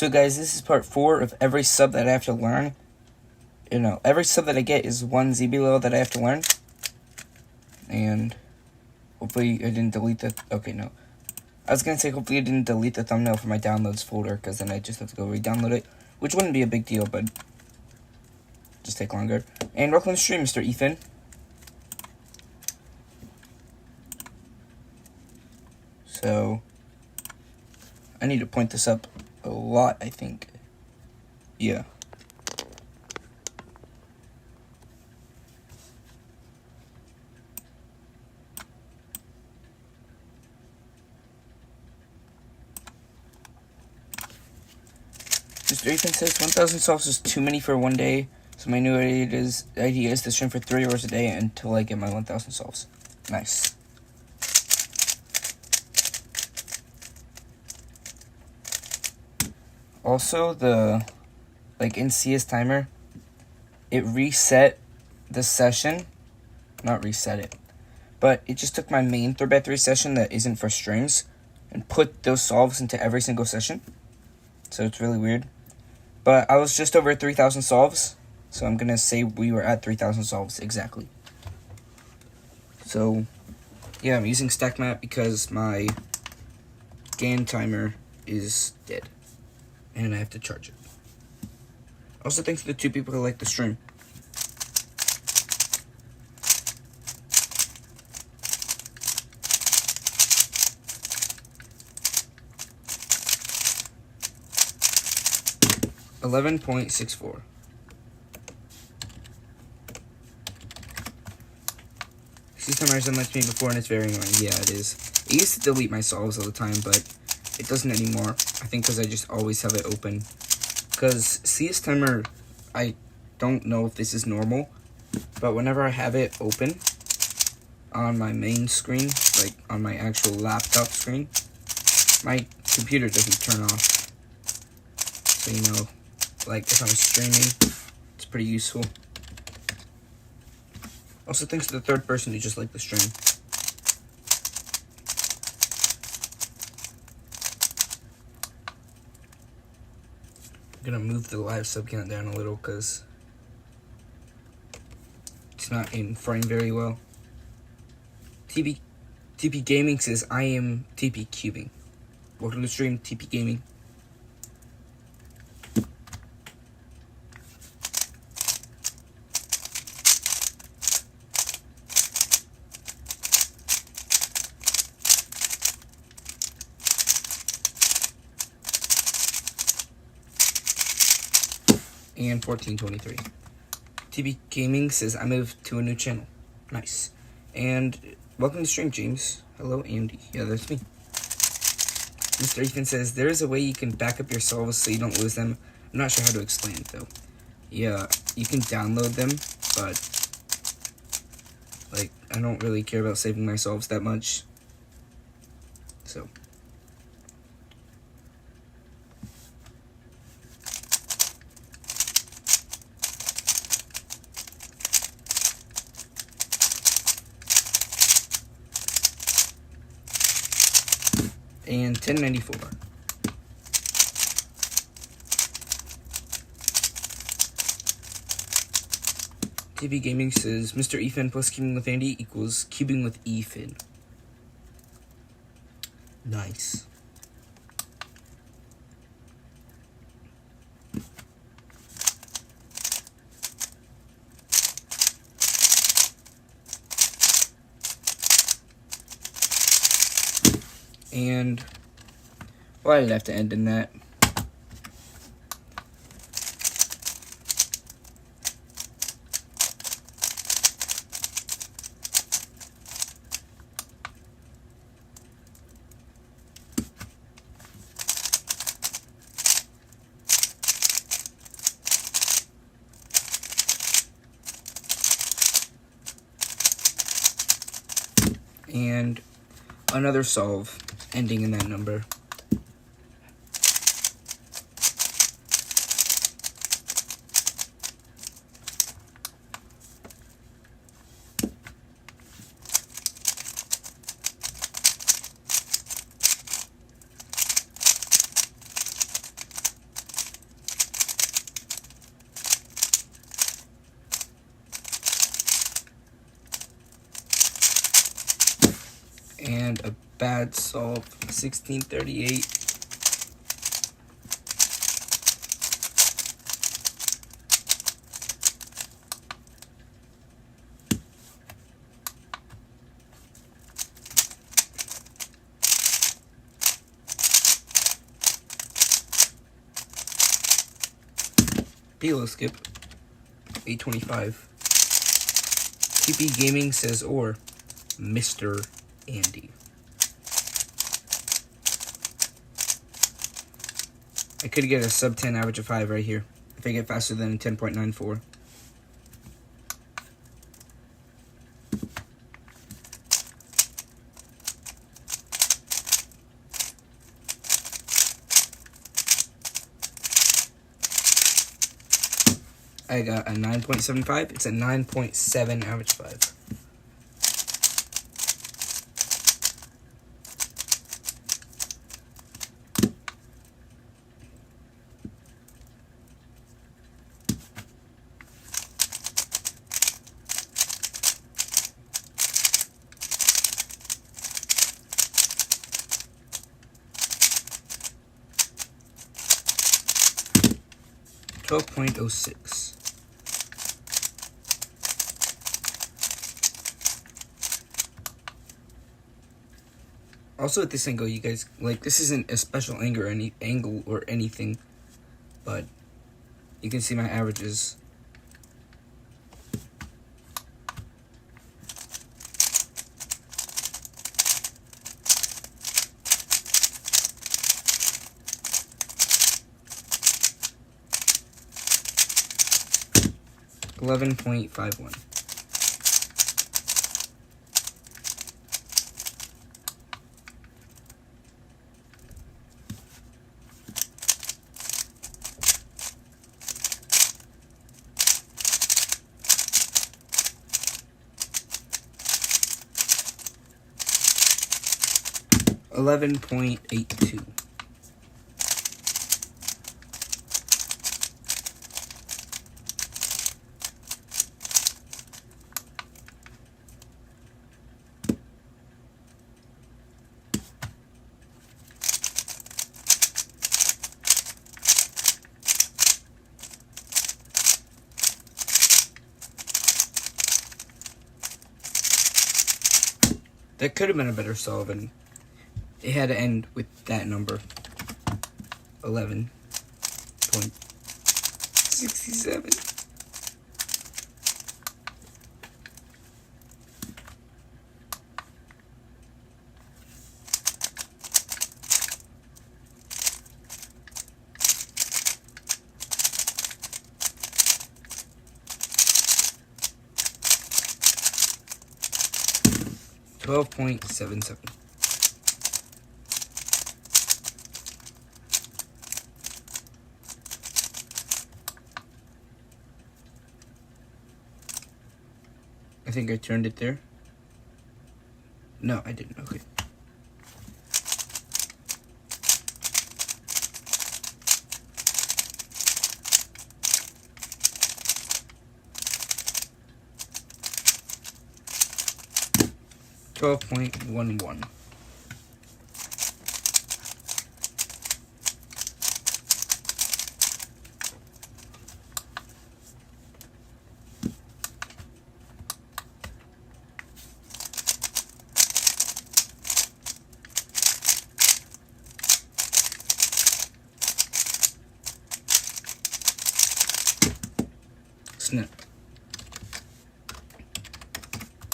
So guys, this is part 4 of every sub that I have to learn. Every sub that I get is one ZBLL that I have to learn. And hopefully I didn't delete the... Okay, no. I was going to say hopefully I didn't delete the thumbnail from my downloads folder, because then I just have to go re-download it, which wouldn't be a big deal, but just take longer. And welcome to the stream, Mr. Ethan. So, I need to point this up a lot, I think. Yeah. Mr. Ethan says 1,000 solves is too many for one day, so my new idea is to stream for 3 hours a day until I get my 1,000 solves. Nice. Also, in CS timer, it reset the session. Not reset it, but it just took my main 3x3 session that isn't for strings and put those solves into every single session. So it's really weird. But I was just over 3,000 solves, so I'm gonna say we were at 3,000 solves exactly. So, yeah, I'm using stack map because my GAN timer is dead, and I have to charge it. Also, thanks to the 2 people who like the stream. $11.64. This timer has unlocked me before and it's very annoying. Yeah, it is. It used to delete my solves all the time, but it doesn't anymore. I think because I just always have it open. Because CS timer, I don't know if this is normal, but whenever I have it open on my main screen, like on my actual laptop screen, my computer doesn't turn off. So, like if I'm streaming, it's pretty useful. Also, thanks to the 3rd person who just liked the stream. I'm gonna move the live sub count down a little because it's not in frame very well. TP Gaming says I am TP cubing. Welcome to the stream, TP Gaming. And 1423. TB Gaming says I moved to a new channel. Nice. And welcome to the stream, James. Hello, Andy. Yeah, that's me. Mr. Ethan says there is a way you can back up your solves so you don't lose them. I'm not sure how to explain it though. Yeah, you can download them, but I don't really care about saving my solves that much. So. And 1094. TB Gaming says Mr. Ethan plus cubing with Andy equals cubing with Ethan. Nice. And why did I have to end in that? And another solve ending in that number. And a bad solve, 1638. Below skip, 825. TP Gaming says, or Mr. Andy. I could get a sub 10 average of 5 right here if I get faster than 10.94. I got a 9.75. It's a 9.7 average 5. $12.06. Also at this angle, you guys, like, this isn't a special angle or anything, but you can see my averages. $11.51. $11.82. That could have been a better solve, and it had to end with that number. 11.67. $12.77. I think I turned it there. No, I didn't. Okay. $12.11. Snip.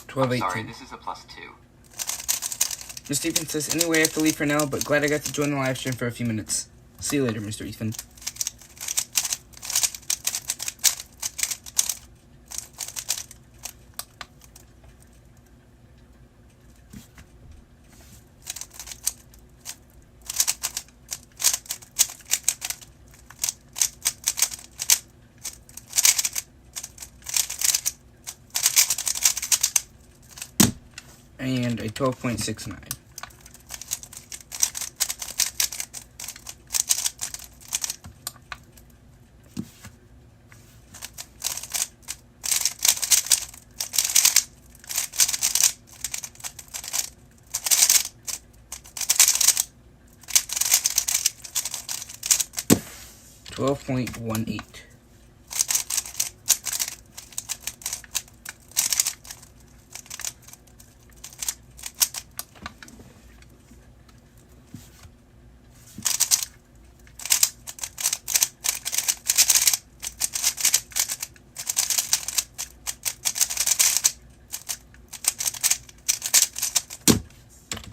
12.18. Sorry, this is a +2. Mr. Ethan says, anyway, I have to leave for now, but glad I got to join the live stream for a few minutes. See you later, Mr. Ethan. And a 12.69. 12.18.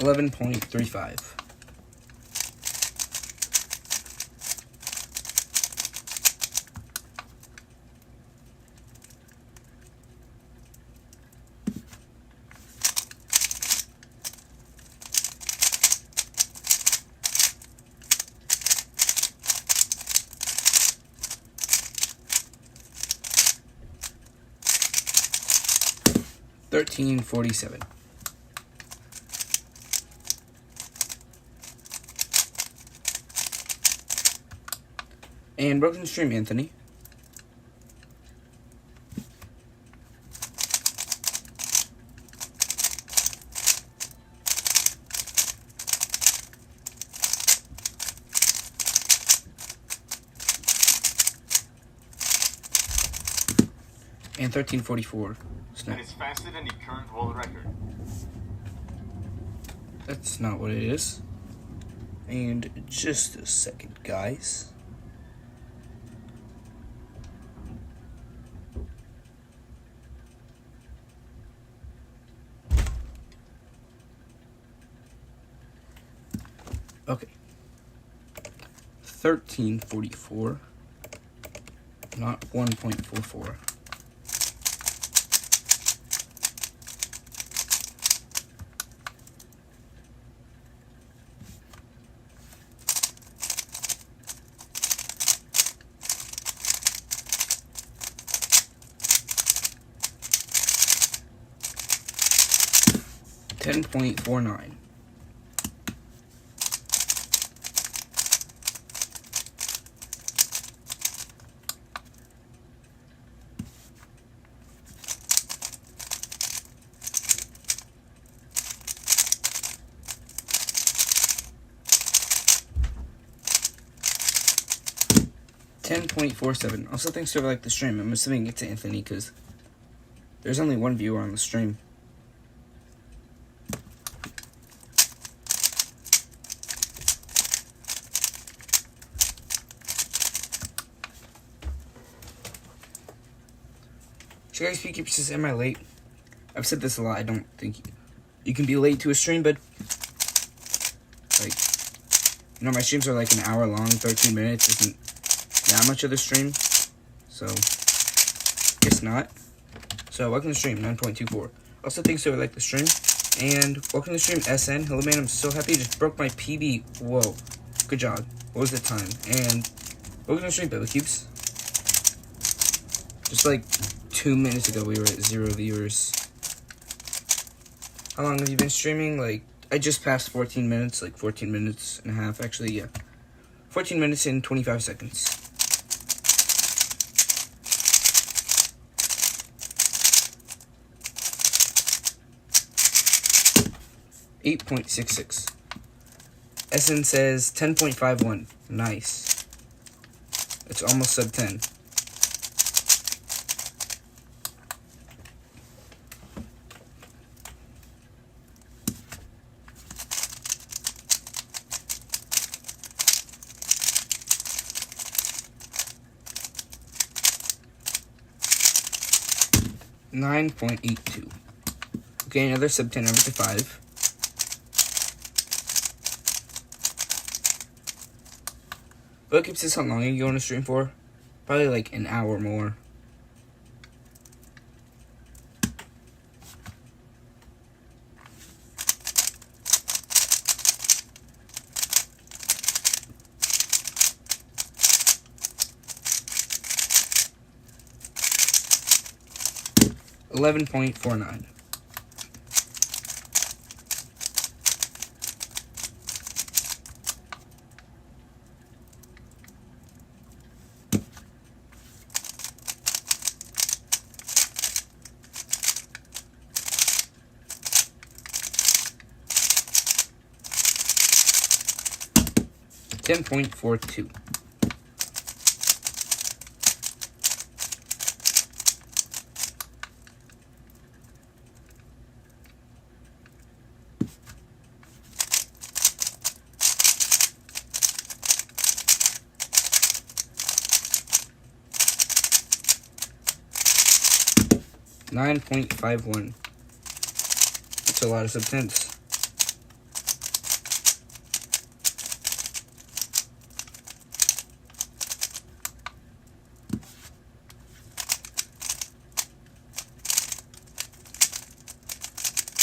$11.35. $13.47. And broken stream, Anthony. And 13.44. That is faster than the current world record. That's not what it is. And just a second, guys. Okay. 13.44. Not 1.44. $10.49. $10.47. Also, thanks to whoever liked the stream. I'm assuming it's Anthony because there's only one viewer on the stream. Should I speak? Says, am I late? I've said this a lot. I don't think you can be late to a stream, but like, you know, my streams are like an hour long. 13 minutes isn't that much of the stream, so it's not. So welcome to the stream, 9.24. Also, thanks to whoever liked the stream, and welcome to the stream, SN. Hello, man. I'm so happy you just broke my PB. Whoa, good job. What was the time? And welcome to the stream, Billy Cubes. Just like 2 minutes ago, we were at 0 viewers. How long have you been streaming? Like, I just passed 14 minutes, like 14 minutes and a half, actually, yeah. 14 minutes and 25 seconds. $8.66. SN says 10.51. Nice. It's almost sub 10. $9.82. Okay, another sub 10 over to 5. What keeps this how long are you going to stream for? Probably like an hour more. $11.49. $10.42. 9.51. That's a lot of sub-10s.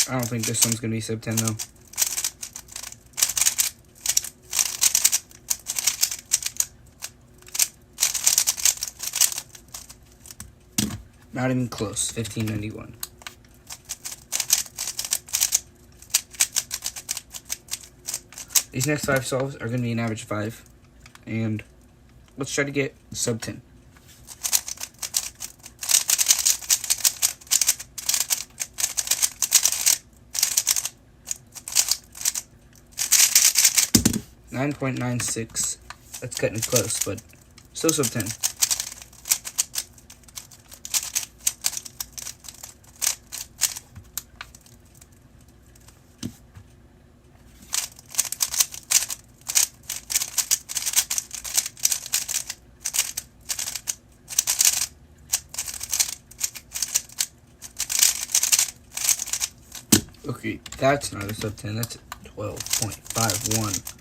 I don't think this one's going to be sub-10 though. Not even close. 1591. These next 5 solves are going to be an average 5. And let's try to get sub-10. .96. That's cutting it close, but still sub-10. Okay, that's not a sub-10. That's a 12.51.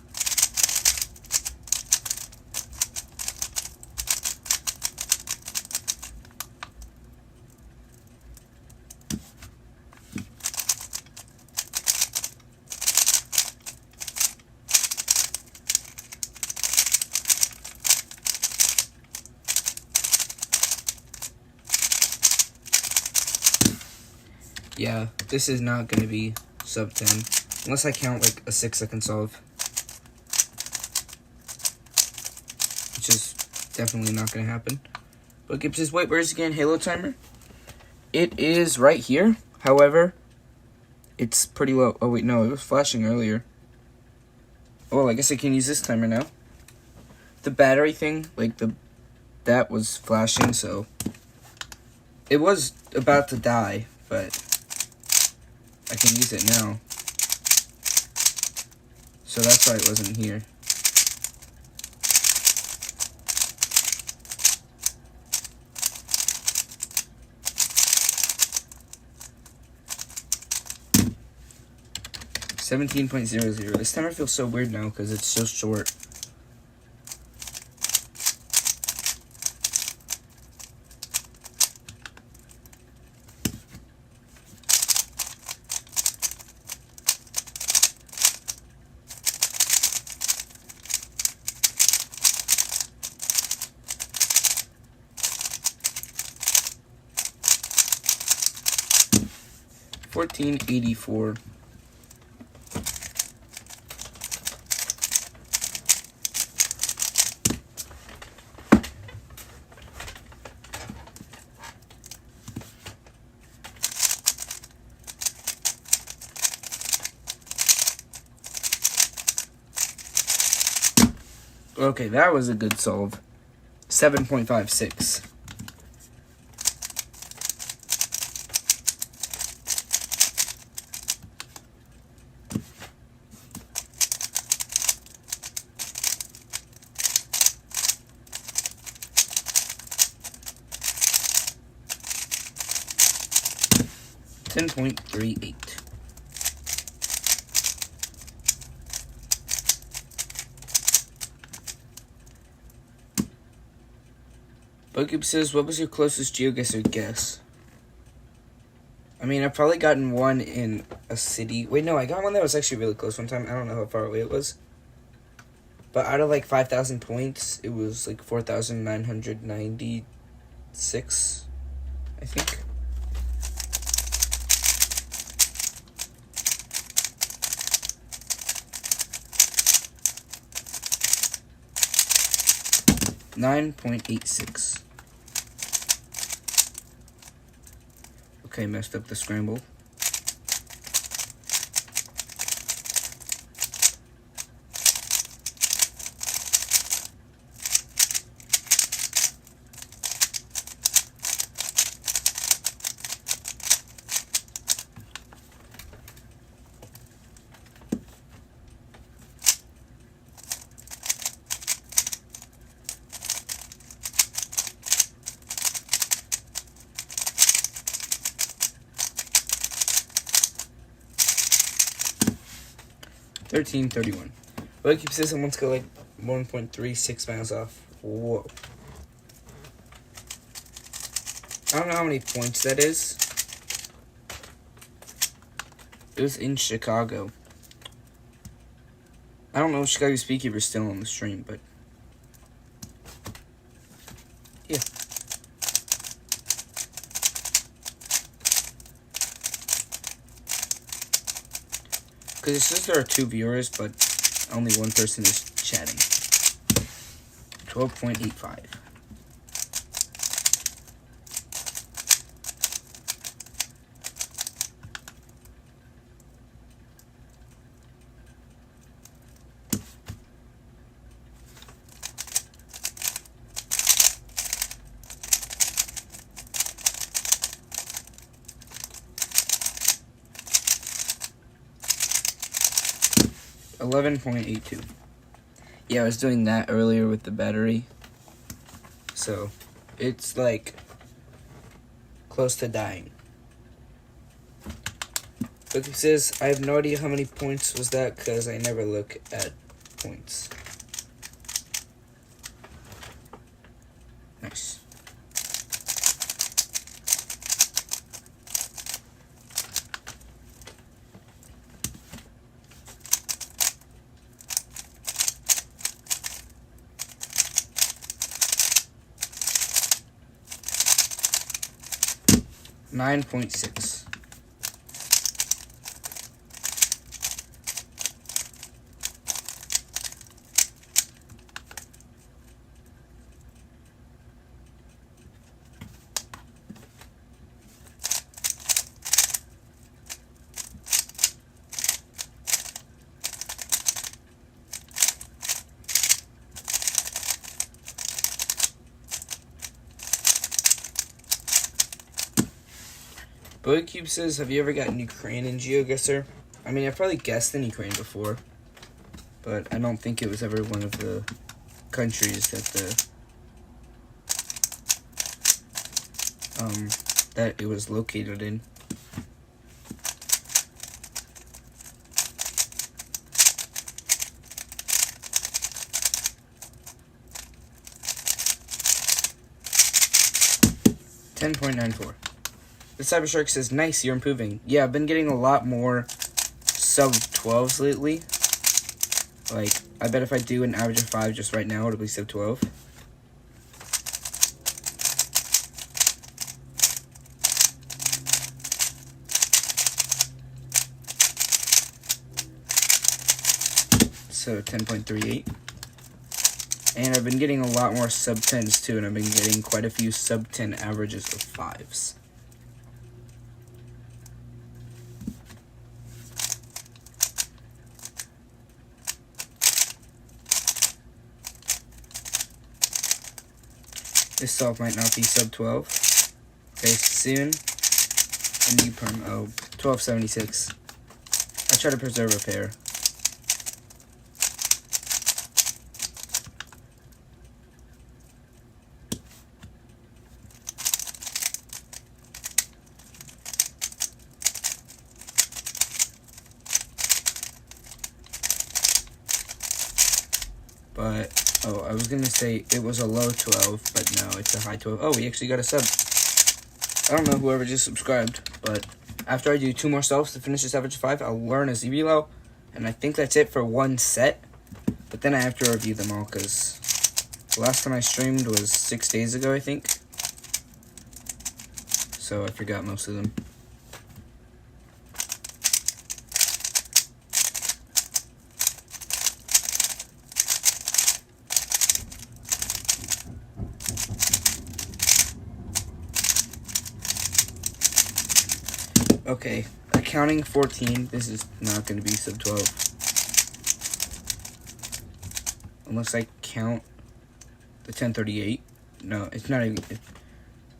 Yeah, this is not going to be sub-10, unless I count like a 6-second solve, which is definitely not going to happen. But Gibbs is, wait, where's again Halo timer? It is right here, however, it's pretty low. Oh wait, no, it was flashing earlier. Oh, I guess I can use this timer now. The battery thing, like that was flashing, so it was about to die, but I can use it now. So that's why it wasn't here. .00. This timer feels so weird now because it's so short. $14.84. Okay, that was a good solve. 7.56. $10.38. Bugcube says, what was your closest GeoGuessr guess? I mean, I've probably gotten one in a city. Wait, no, I got one that was actually really close one time. I don't know how far away it was. But out of like 5,000 points, it was like 4,996, I think. $9.86. Okay, messed up the scramble. 13:31. Well, it keeps this. Someone's got like 1.36 miles off. Whoa. I don't know how many points that is. It was in Chicago. I don't know if Chicago Speakeasy still on the stream, but yeah. Because it says there are 2 viewers, but only one person is chatting. 12.85. $11.82. Yeah, I was doing that earlier with the battery. So, it's like close to dying. Look, it says, I have no idea how many points was that because I never look at points. Nice. $9.6. BoyCube says, have you ever gotten Ukraine in GeoGuessr? I mean, I've probably guessed in Ukraine before, but I don't think it was ever one of the countries that it was located in. $10.94. The Cybershark says, nice, you're improving. Yeah, I've been getting a lot more sub-12s lately. Like, I bet if I do an average of 5 just right now, it'll be sub-12. So, 10.38. And I've been getting a lot more sub-10s too, and I've been getting quite a few sub-10 averages of 5s. This solve might not be sub-12. Okay, soon. A new perm. Oh, 1276. I try to preserve a pair. But, oh, I was going to say it was a low 12, but no, it's a high 12. Oh, we actually got a sub. I don't know whoever just subscribed, but after I do 2 more solves to finish this average of 5, I'll learn a ZBLL, and I think that's it for one set. But then I have to review them all, because the last time I streamed was 6 days ago, I think. So I forgot most of them. Okay, accounting 14, this is not going to be sub 12. Unless I count the 1038. No, it's not even,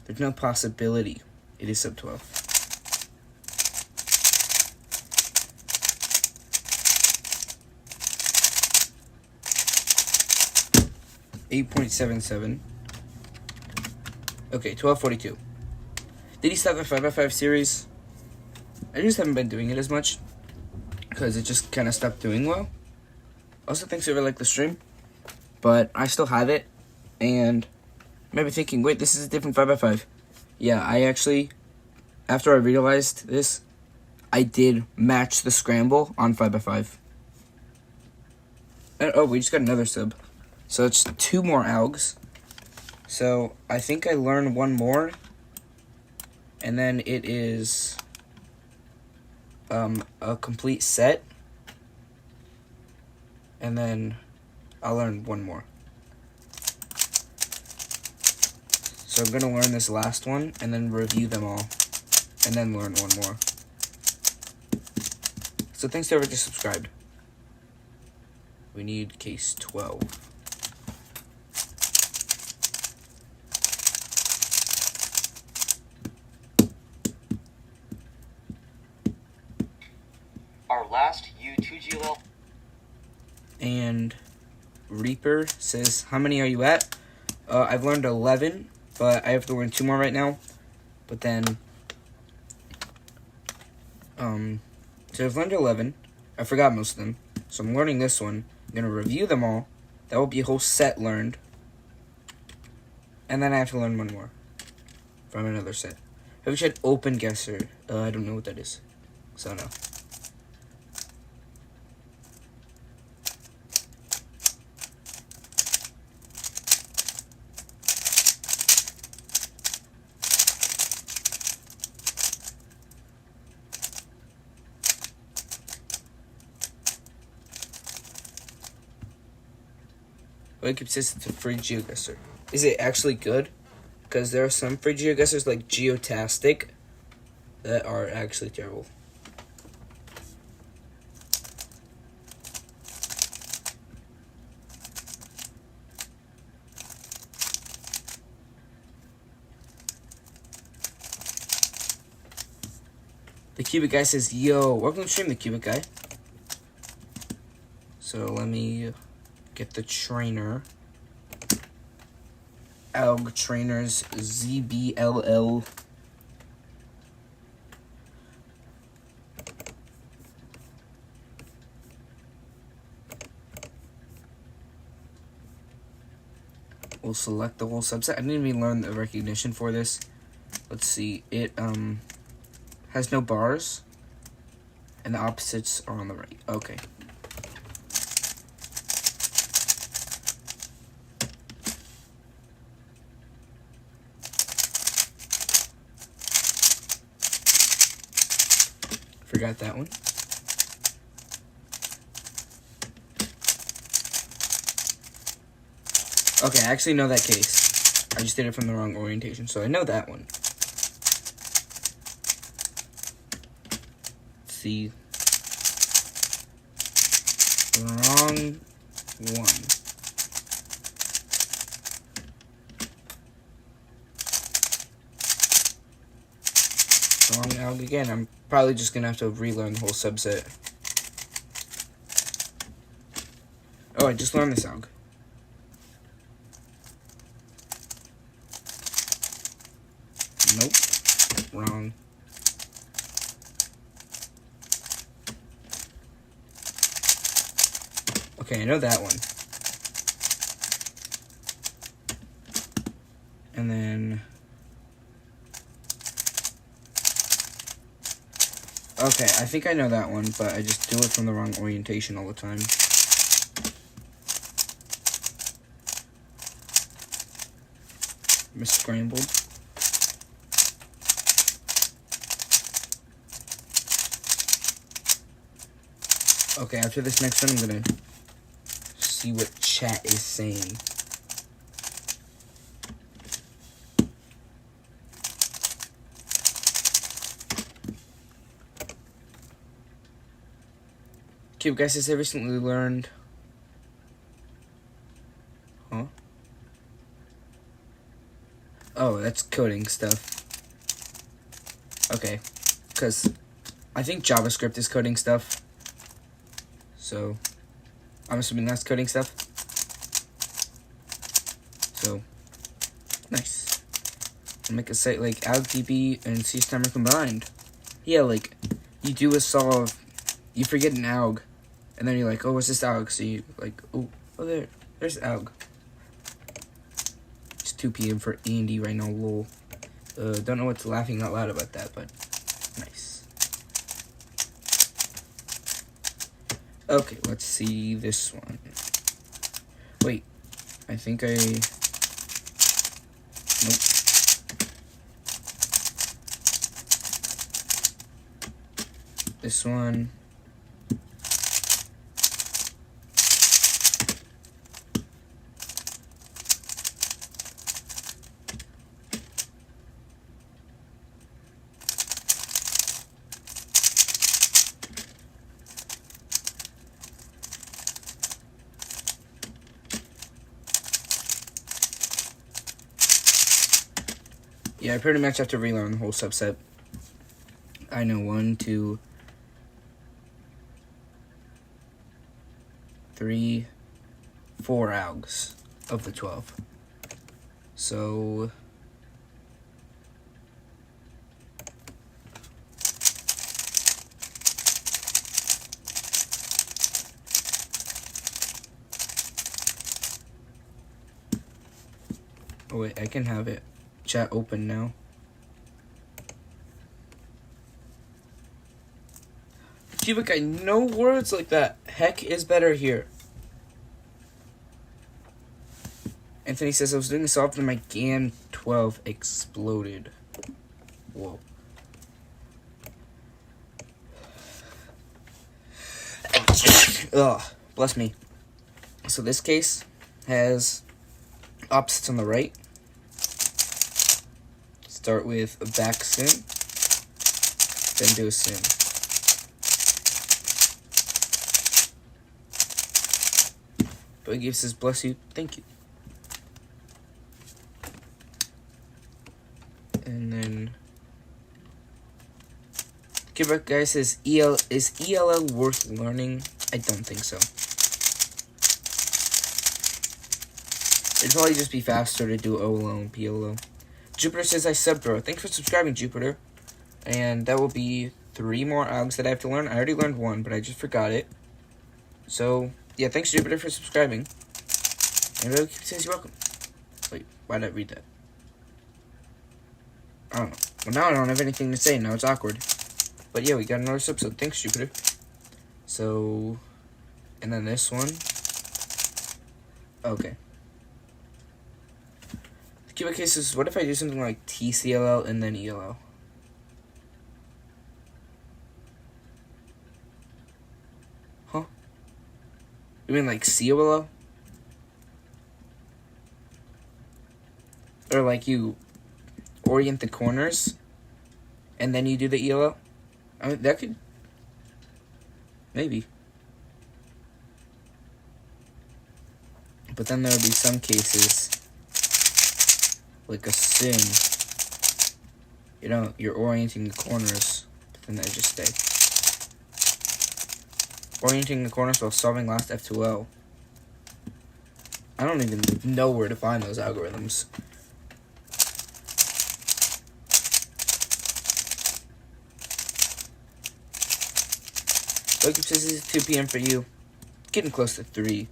there's no possibility it is sub 12. $8.77. Okay, 1242. Did he start the 5x5 series? I just haven't been doing it as much. because it just kind of stopped doing well. Also, thanks for like the stream, but I still have it, and maybe thinking, wait, this is a different 5x5. Yeah, I actually, after I realized this, I did match the scramble on 5x5. And, oh, we just got another sub. So it's 2 more algs. So I think I learned 1 more. And then it is a complete set. And then I'll learn 1 more. So I'm going to learn this last one and then review them all. And then learn 1 more. So thanks to whoever just subscribed. We need case 12. Our last U2GLL. And Reaper says, how many are you at? I've learned 11, but I have to learn 2 more right now. But then, so I've learned 11. I forgot most of them. So I'm learning this one. I'm going to review them all. That will be a whole set learned. And then I have to learn 1 more from another set. I wish I had open guesser. I don't know what that is. So no. Wake up says it's a free GeoGuessr. Is it actually good? Because there are some free GeoGuessrs like Geotastic that are actually terrible. The Cubic Guy says, yo, welcome to the stream, the Cubic Guy. So let me get the trainer. Alg trainers ZBLL. We'll select the whole subset. I didn't even learn the recognition for this. Let's see. It has no bars, and the opposites are on the right. Okay. Forgot that one. Okay, I actually know that case. I just did it from the wrong orientation, so I know that one. Let's see. Wrong one. Wrong alg again. I'm probably just gonna have to relearn the whole subset. Oh, I just learned this alg. Nope. Wrong. Okay, I know that one. And then... Okay, I think I know that one, but I just do it from the wrong orientation all the time. Mis-scrambled. Okay, after this next one, I'm gonna see what chat is saying. Cube guys says I recently learned. Huh? Oh, that's coding stuff. Okay, because I think JavaScript is coding stuff. So, I'm assuming that's coding stuff. So, nice. I'll make a site like AlgDB and CStimer combined. Yeah, like, you do a solve you forget an alg, and then you're like, oh, what's this alg? So you like, oh, there's alg. It's 2 p.m. for Andy right now, lol. Don't know what's laughing out loud about that, but nice. Okay, let's see this one. Wait, I think nope. This one. Yeah, I pretty much have to relearn the whole subset. I know 1, 2, 3, 4 algs of the 12. So oh wait, I can have it chat open now. Cubic, I know words like that. Heck is better here. Anthony says, I was doing a solve and my GAN 12 exploded. Whoa. Ugh, bless me. So this case has opposites on the right. Start with a back sim, then do a sim. But Gift says, bless you, thank you. And then Quebec guy says, is ELL worth learning? I don't think so. It'd probably just be faster to do OLO and PLO. Jupiter says, I subbed, bro. Thanks for subscribing, Jupiter. And that will be 3 more algs that I have to learn. I already learned 1, but I just forgot it. So, yeah, thanks, Jupiter, for subscribing. And Rogue says, you're welcome. Wait, why did I read that? I don't know. Well, now I don't have anything to say. Now it's awkward. But yeah, we got another sub, so thanks, Jupiter. So, and then this one. Okay. The Cubic case is, what if I do something like TCLL and then ELL? Huh? You mean like COLL? Or like you orient the corners and then you do the ELL? I mean, that could... maybe. But then there would be some cases, like a sim, you know, you're orienting the corners, but then they just stay. Orienting the corners while solving last F2L. I don't even know where to find those algorithms. Look, it says it's 2 p.m. for you. Getting close to 3.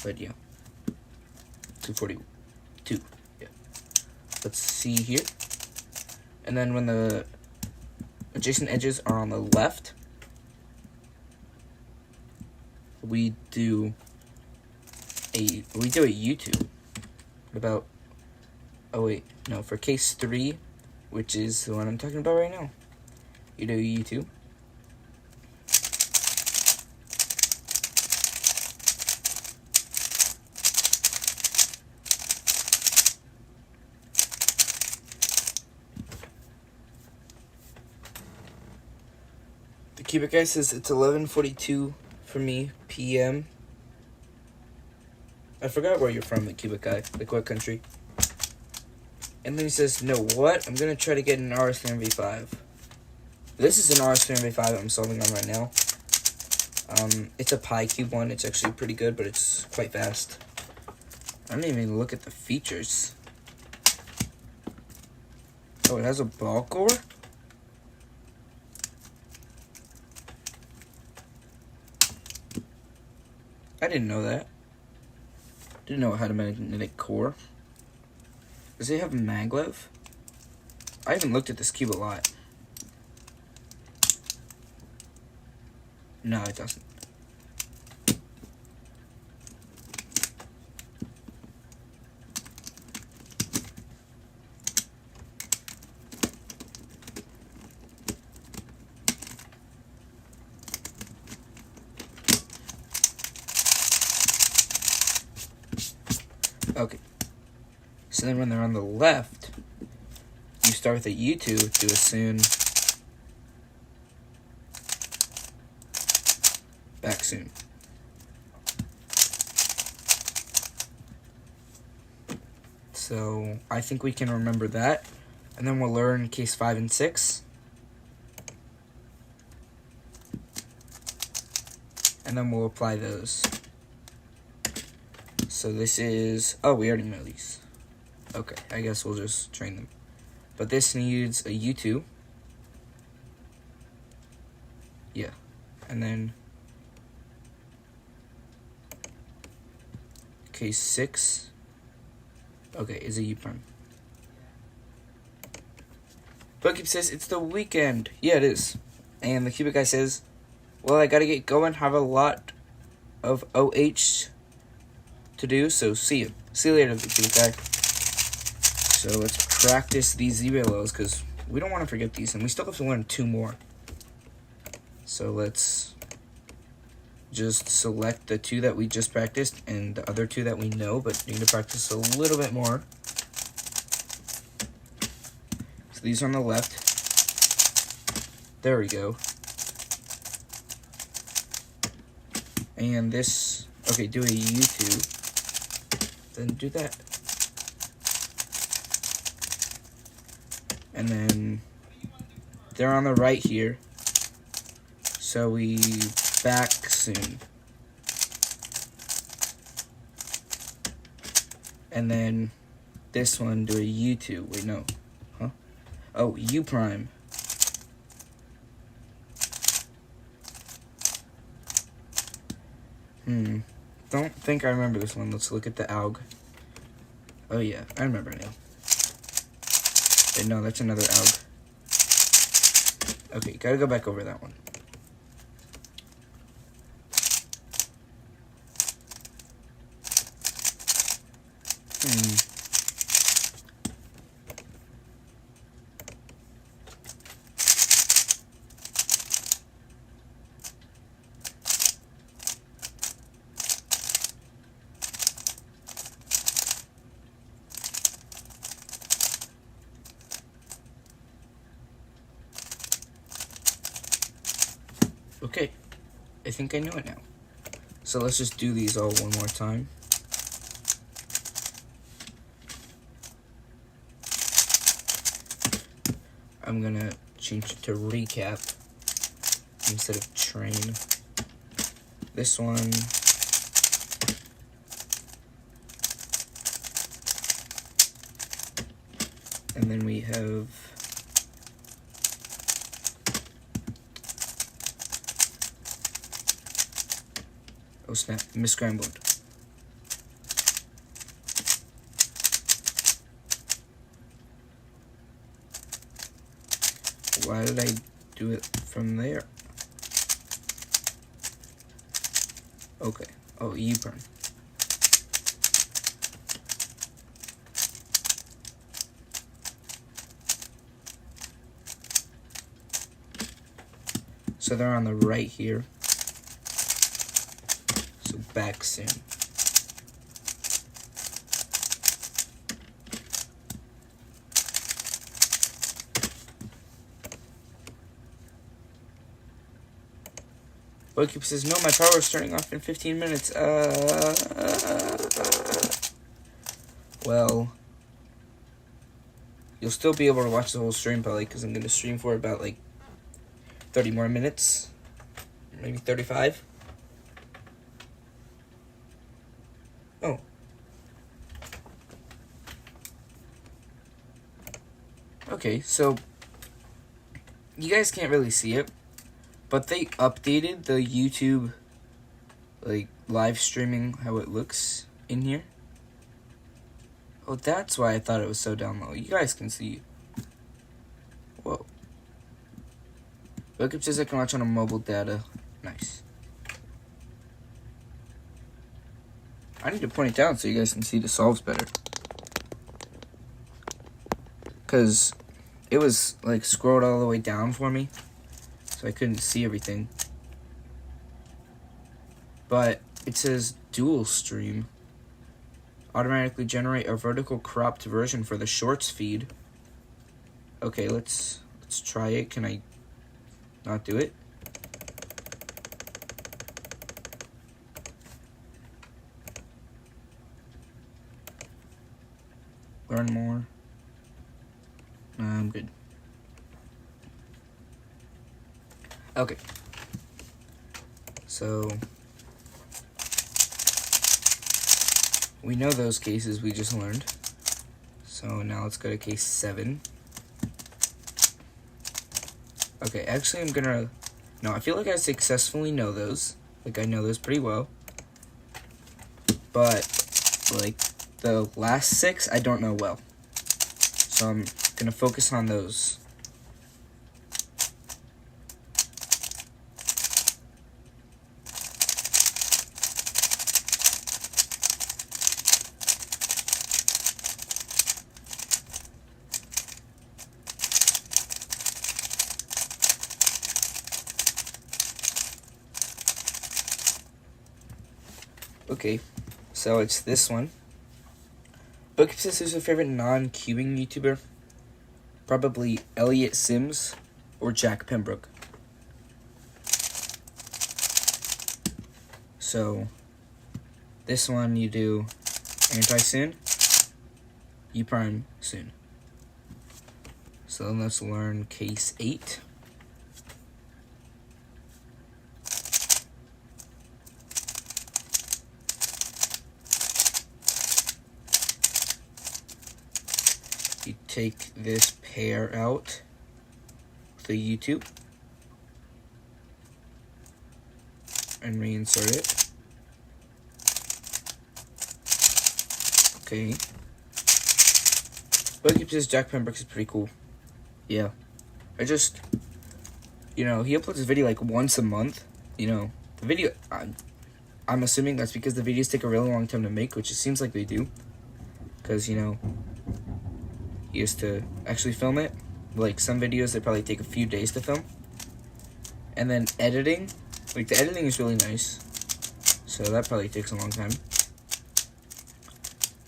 But yeah. 2:42. Yeah. Let's see here. And then when the adjacent edges are on the left, we do a U2. What about, oh wait, no, for case 3, which is the one I'm talking about right now, you do a U2. The Cubic guy says it's 11:42 for me p.m. I forgot where you're from, the Cubic guy. Like what country? And then he says, no, what? I'm gonna try to get an RS3MV5. This is an RS3MV5 I'm solving on right now. It's a pi cube one. It's actually pretty good, but it's quite fast. I didn't even look at the features. Oh, it has a ball core? I didn't know that. Didn't know it had a magnetic core. Does it have maglev? I haven't looked at this cube a lot. No, it doesn't. Okay. So then when they're on the left, you start with a U2 to assume back soon. So I think we can remember that. And then we'll learn case 5 and 6. And then we'll apply those. So this is, oh, we already know these. Okay, I guess we'll just train them. But this needs a U2. Yeah. And then case 6. Okay, is a U prime. Bookkeep says it's the weekend. Yeah, it is. And the cubic guy says, well, I gotta get going. Have a lot of OH to do. So see you. See you later, the cubic guy. So let's practice these ZBLLs because we don't want to forget these. And we still have to learn 2 more. So let's just select the 2 that we just practiced and the other 2 that we know but need to practice a little bit more. So these are on the left. There we go. And this, okay, do a U2, then do that. And then they're on the right here. So we back soon. And then this one, do a U2. Wait, no. Huh? Oh, U prime. Don't think I remember this one. Let's look at the alg. Oh yeah, I remember now. Wait, no, that's another alg. Okay, gotta go back over that one. Okay, I think I know it now. So let's just do these all one more time. I'm gonna change it to recap instead of train. This one. And then we have oh snap, misscrambled. Why did I do it from there? Okay. Oh, U prime. So they're on the right here. So back soon. Bookkeeper says, no, my power is turning off in 15 minutes. Well, you'll still be able to watch the whole stream probably because I'm going to stream for about like 30 more minutes. Maybe 35. Oh. Okay, so you guys can't really see it, but they updated the YouTube like live streaming how it looks in here. Oh, that's why I thought it was so down low. You guys can see. Whoa. Backup says I can watch on a mobile data. Nice. I need to point it down so you guys can see the solves better. Because it was like scrolled all the way down for me, so I couldn't see everything. But it says dual stream. Automatically generate a vertical cropped version for the shorts feed. Okay, let's try it. Can I not do it? Learn more. I'm good. Okay. So we know those cases we just learned. So now let's go to case 7. Okay, actually no, I feel like I successfully know those. Like I know those pretty well. But like the last 6 I don't know well. So I'm gonna focus on those. Okay, so it's this one. Book says who's your favorite non-cubing YouTuber? Probably Elliot Sims or Jack Pembroke. So this one you do anti-soon, U prime soon. So let's learn case 8. You take this pair out with a U2 and reinsert it. Okay. But says Jack Pembroke is pretty cool. Yeah. He uploads a video like once a month. The video, I'm assuming that's because the videos take a really long time to make, which it seems like they do. Because, he used to actually film it. Like some videos, they probably take a few days to film. And then editing, like the editing is really nice. So that probably takes a long time.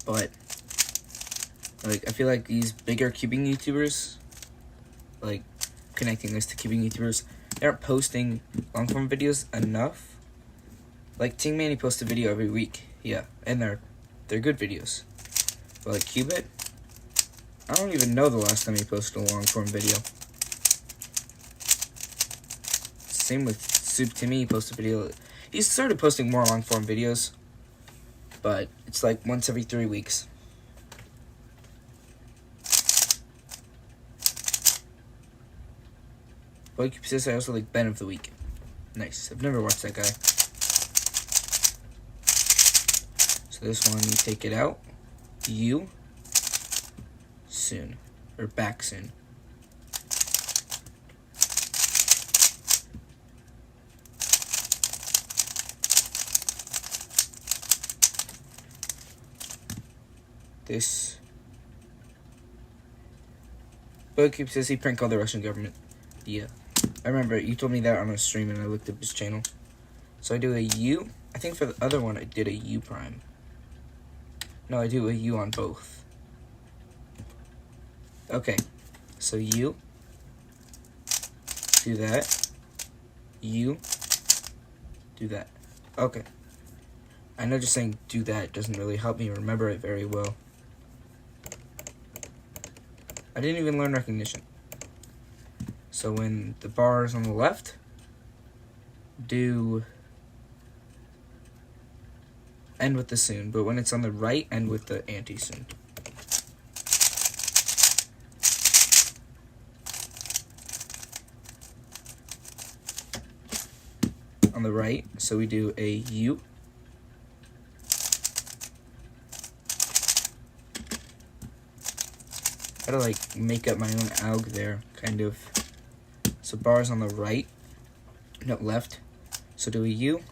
But, like, I feel like these bigger cubing YouTubers, like, connecting this to cubing YouTubers, they aren't posting long-form videos enough. Like, Ting Manny posts a video every week, yeah, and they're good videos. But, like, Cubit, I don't even know the last time he posted a long-form video. Same with Soup Timmy, he posted a video. He's started posting more long-form videos, but it's like once every 3 weeks. But says I also like Ben of the Week. Nice. I've never watched that guy. So this one, you take it out. You soon. Or back soon. This. Bookkeep says he prank called the Russian government. Yeah. I remember you told me that on a stream and I looked up his channel. So I do a U. I think for the other one I did a U prime. No, I do a U on both. Okay. So U. Do that. U. Do that. Okay. I know just saying do that doesn't really help me remember it very well. I didn't even learn recognition. So when the bar is on the left, do end with the soon. But when it's on the right, end with the anti-soon. on the right, so we do a U. I gotta like make up my own alg there, kind of. So bars on the right, no, left, so do a U.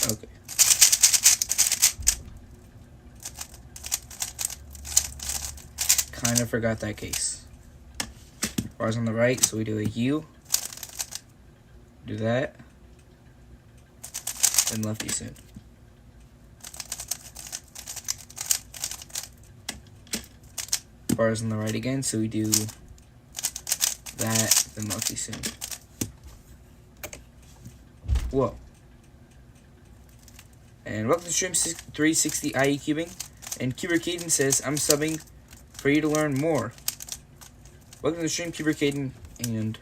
Okay. Kind of forgot that case. Bars on the right, so we do a U. Do that. And lefty soon. Bars on the right again, so we do that, then lefty soon. Whoa. And welcome to Stream 360 IE Cubing. And Cuber Caden says, I'm subbing for you to learn more. Welcome to the stream, Cuber Caden. And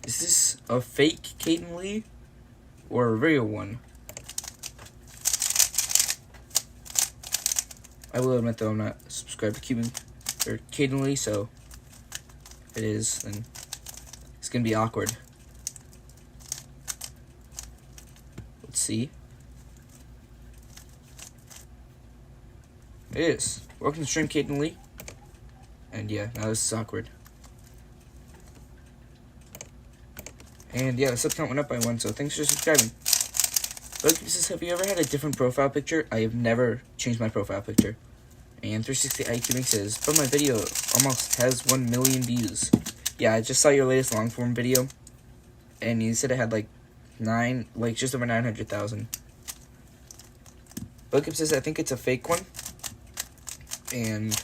is this a fake Caden Lee or a real one? I will admit though I'm not subscribed to Cuban or Caden Lee, so if it is, then it's gonna be awkward. Let's see. It is. Welcome to the stream, Caden Lee. And yeah, now this is awkward. And yeah, the sub count went up by 1, so thanks for subscribing. But says, have you ever had a different profile picture? I have never changed my profile picture. And 360 IQ says, but my video almost has 1 million views. Yeah, I just saw your latest long form video, and you said it had like just over 900,000. Bookip says, I think it's a fake one. And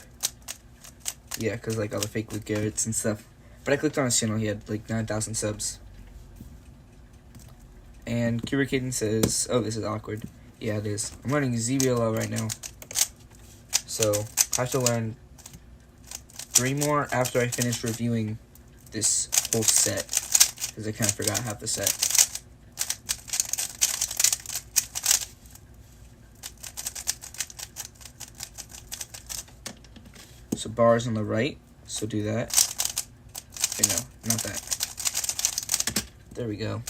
yeah, because like all the fake Luke Garrett's and stuff. But I clicked on his channel, he had like 9,000 subs. And Cuber Caden says, oh, this is awkward. Yeah, it is. I'm learning ZBLL right now. So, I have to learn 3 more after I finish reviewing this whole set. Because I kind of forgot half the set. So, bars on the right. So, do that. Okay, no, not that. There we go.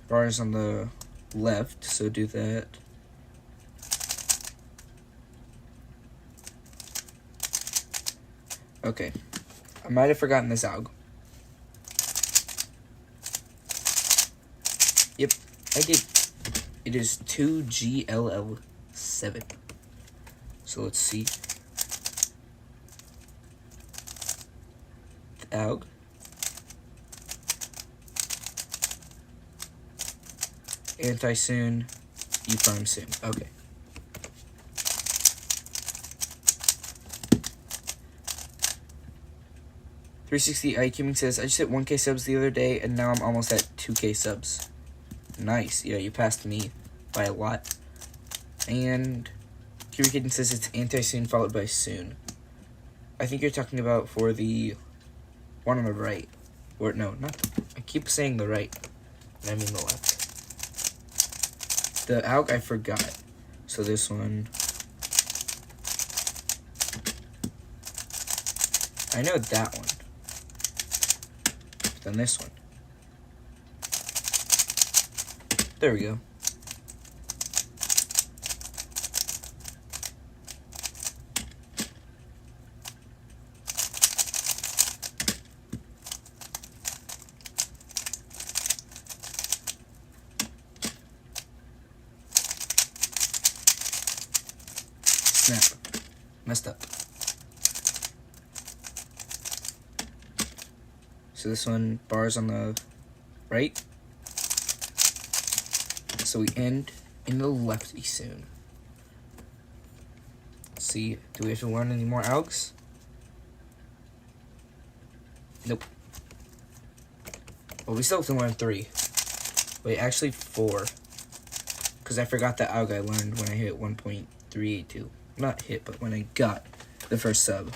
Bars on the left, so do that. Okay, I might have forgotten this alg. Yep, I did. It is 2GLL7. So let's see. The alg. Anti-soon, E prime soon. Okay. .360 IQ says, I just hit 1K subs the other day, and now I'm almost at 2K subs. Nice. Yeah, you passed me by a lot. And Cuber Kitten says it's anti-soon followed by soon. I think you're talking about for the one on the right. Or, no, not the, I keep saying the right, and I mean the left. The alg I forgot. So this one. I know that one. Then this one. There we go. Snap. Messed up. So this one, bars on the right. So we end in the lefty soon. Let's see, do we have to learn any more algs? Nope. Well, we still have to learn 3. Wait, actually 4. Because I forgot the alg I learned when I hit 1.382. Not hit, but when I got the first sub.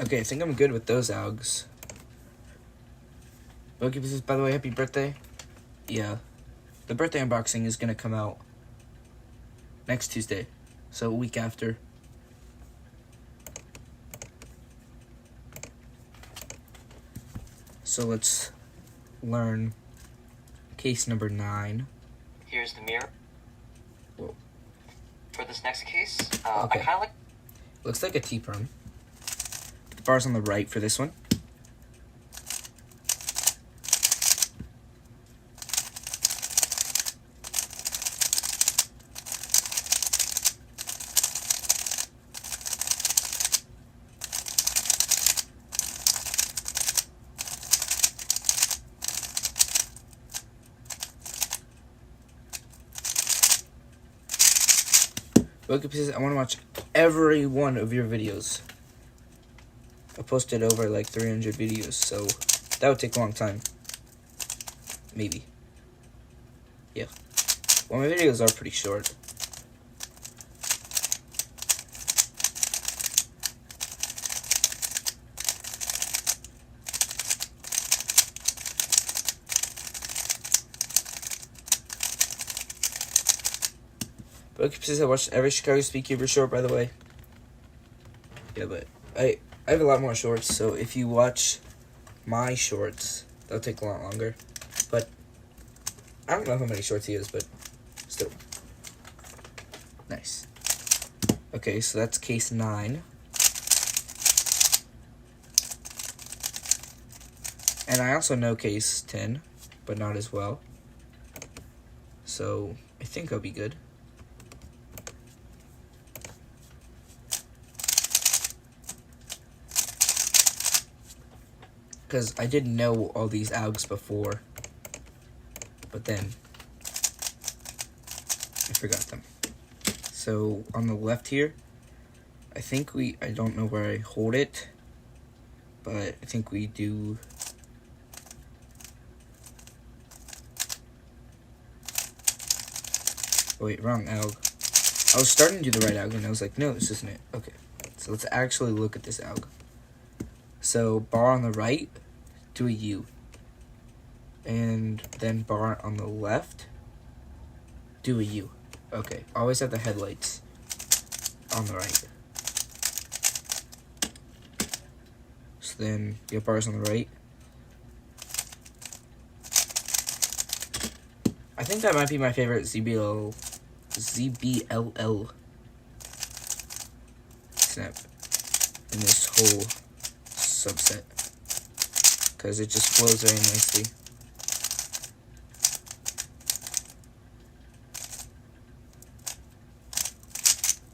Okay, I think I'm good with those algs. Loki says, by the way, happy birthday. Yeah. The birthday unboxing is going to come out next Tuesday. So a week after. So let's learn case number 9. Here's the mirror. Whoa. For this next case, Okay. I kind of like... Looks like a T-perm. The bar's on the right for this one. Loki says, I want to watch every one of your videos. I posted over like 300 videos, so that would take a long time. Maybe. Yeah. Well, my videos are pretty short. Loki says, I watched every Chicago Speedkeeper short, by the way. Yeah, but I have a lot more shorts, so if you watch my shorts, that'll take a lot longer. But I don't know how many shorts he has, but still. Nice. Okay, so that's case 9. And I also know case 10, but not as well. So I think I'll be good. Because I didn't know all these algs before, but then I forgot them. So on the left here, I don't know where I hold it, but I think we do. Oh wait, wrong alg. I was starting to do the right alg and I was like, no, this isn't it. Okay, so let's actually look at this alg. So bar on the right, do a U. And then bar on the left, do a U. Okay, always have the headlights on the right. So then you have bars on the right. I think that might be my favorite ZBLL snap in this whole subset, because it just flows very nicely.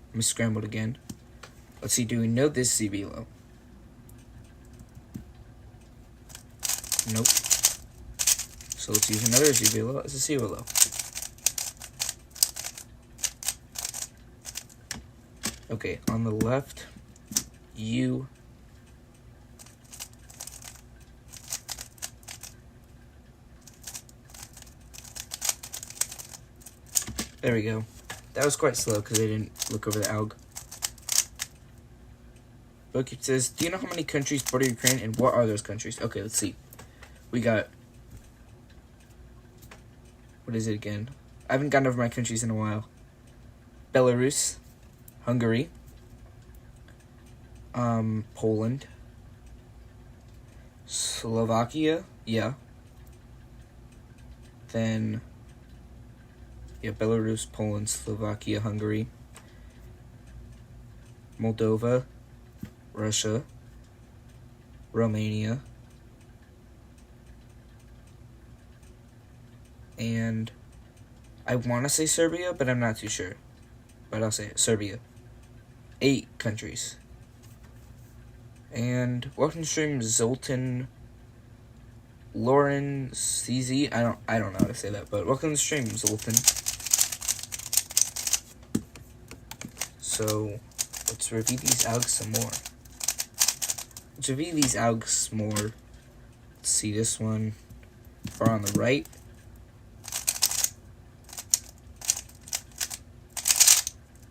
Let me scramble it again. Let's see, do we know this ZBLL? Nope. So let's use another ZBLL as a COLO. Okay, on the left, U. There we go. That was quite slow because I didn't look over the alg. Book it says, do you know how many countries border Ukraine and what are those countries? Okay, let's see. We got, what is it again? I haven't gone over my countries in a while. Belarus, Hungary, Poland, Slovakia, yeah. Then, yeah, Belarus, Poland, Slovakia, Hungary, Moldova, Russia, Romania, and I want to say Serbia, but I'm not too sure. But I'll say it, Serbia. 8 countries. And welcome to stream Zoltan Lauren CZ. I don't know how to say that, but welcome to stream Zoltan. So let's review these algs some more. Let's see this one. Bar on the right.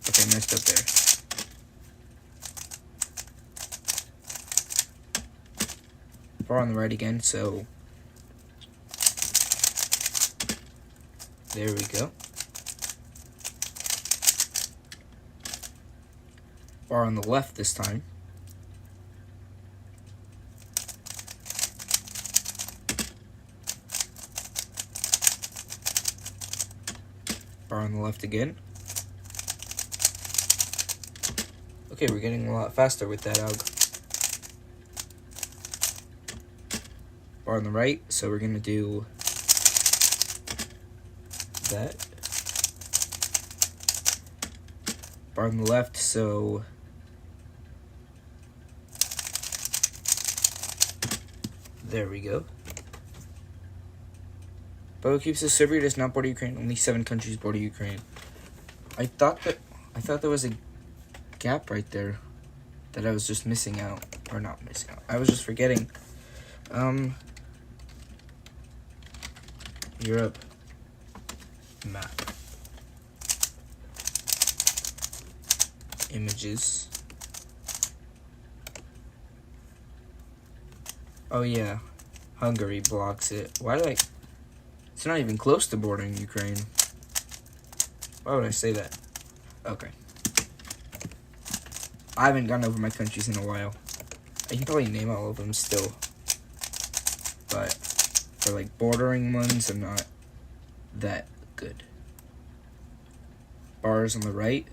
Okay, messed up there. bar on the right again, so there we go. Bar on the left this time. Bar on the left again. Okay, we're getting a lot faster with that AUG. Bar on the right, so we're gonna do that. Bar on the left, so there we go. Bo keeps the Soviet does not border Ukraine. Only 7 countries border Ukraine. I thought there was a gap right there that I was just missing out, or not missing out. I was just forgetting. Europe map. Images. Oh yeah, Hungary blocks it. Why did I? It's not even close to bordering Ukraine. Why would I say that? Okay. I haven't gone over my countries in a while. I can probably name all of them still. But for like bordering ones, I'm not that good. Bars on the right.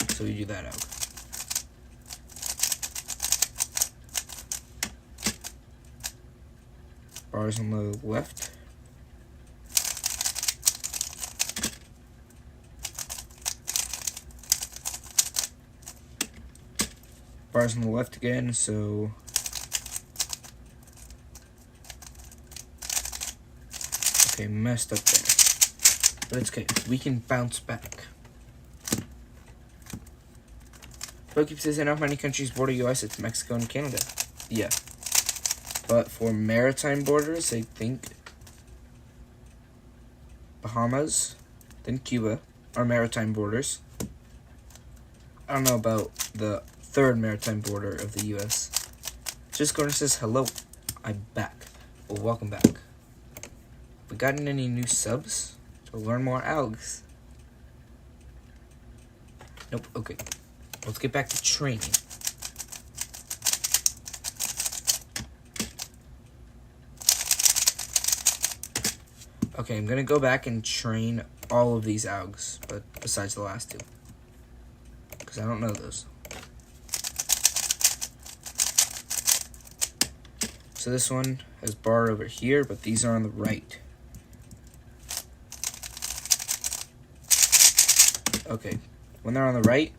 So we do that out. Bars on the left. Bars on the left again, so okay, messed up there. But it's okay. We can bounce back. Bookkeep says, "And how many countries border US? It's Mexico and Canada." Yeah. But for maritime borders, I think Bahamas, then Cuba are maritime borders. I don't know about the third maritime border of the US. Just Gordon says, "Hello, I'm back." Well, welcome back. We gotten any new subs to learn more AUGs? Nope. Okay. Let's get back to training. Okay, I'm gonna go back and train all of these AUGs, but besides the last two. Because I don't know those. So this one has bar over here, but these are on the right. Okay, when they're on the right,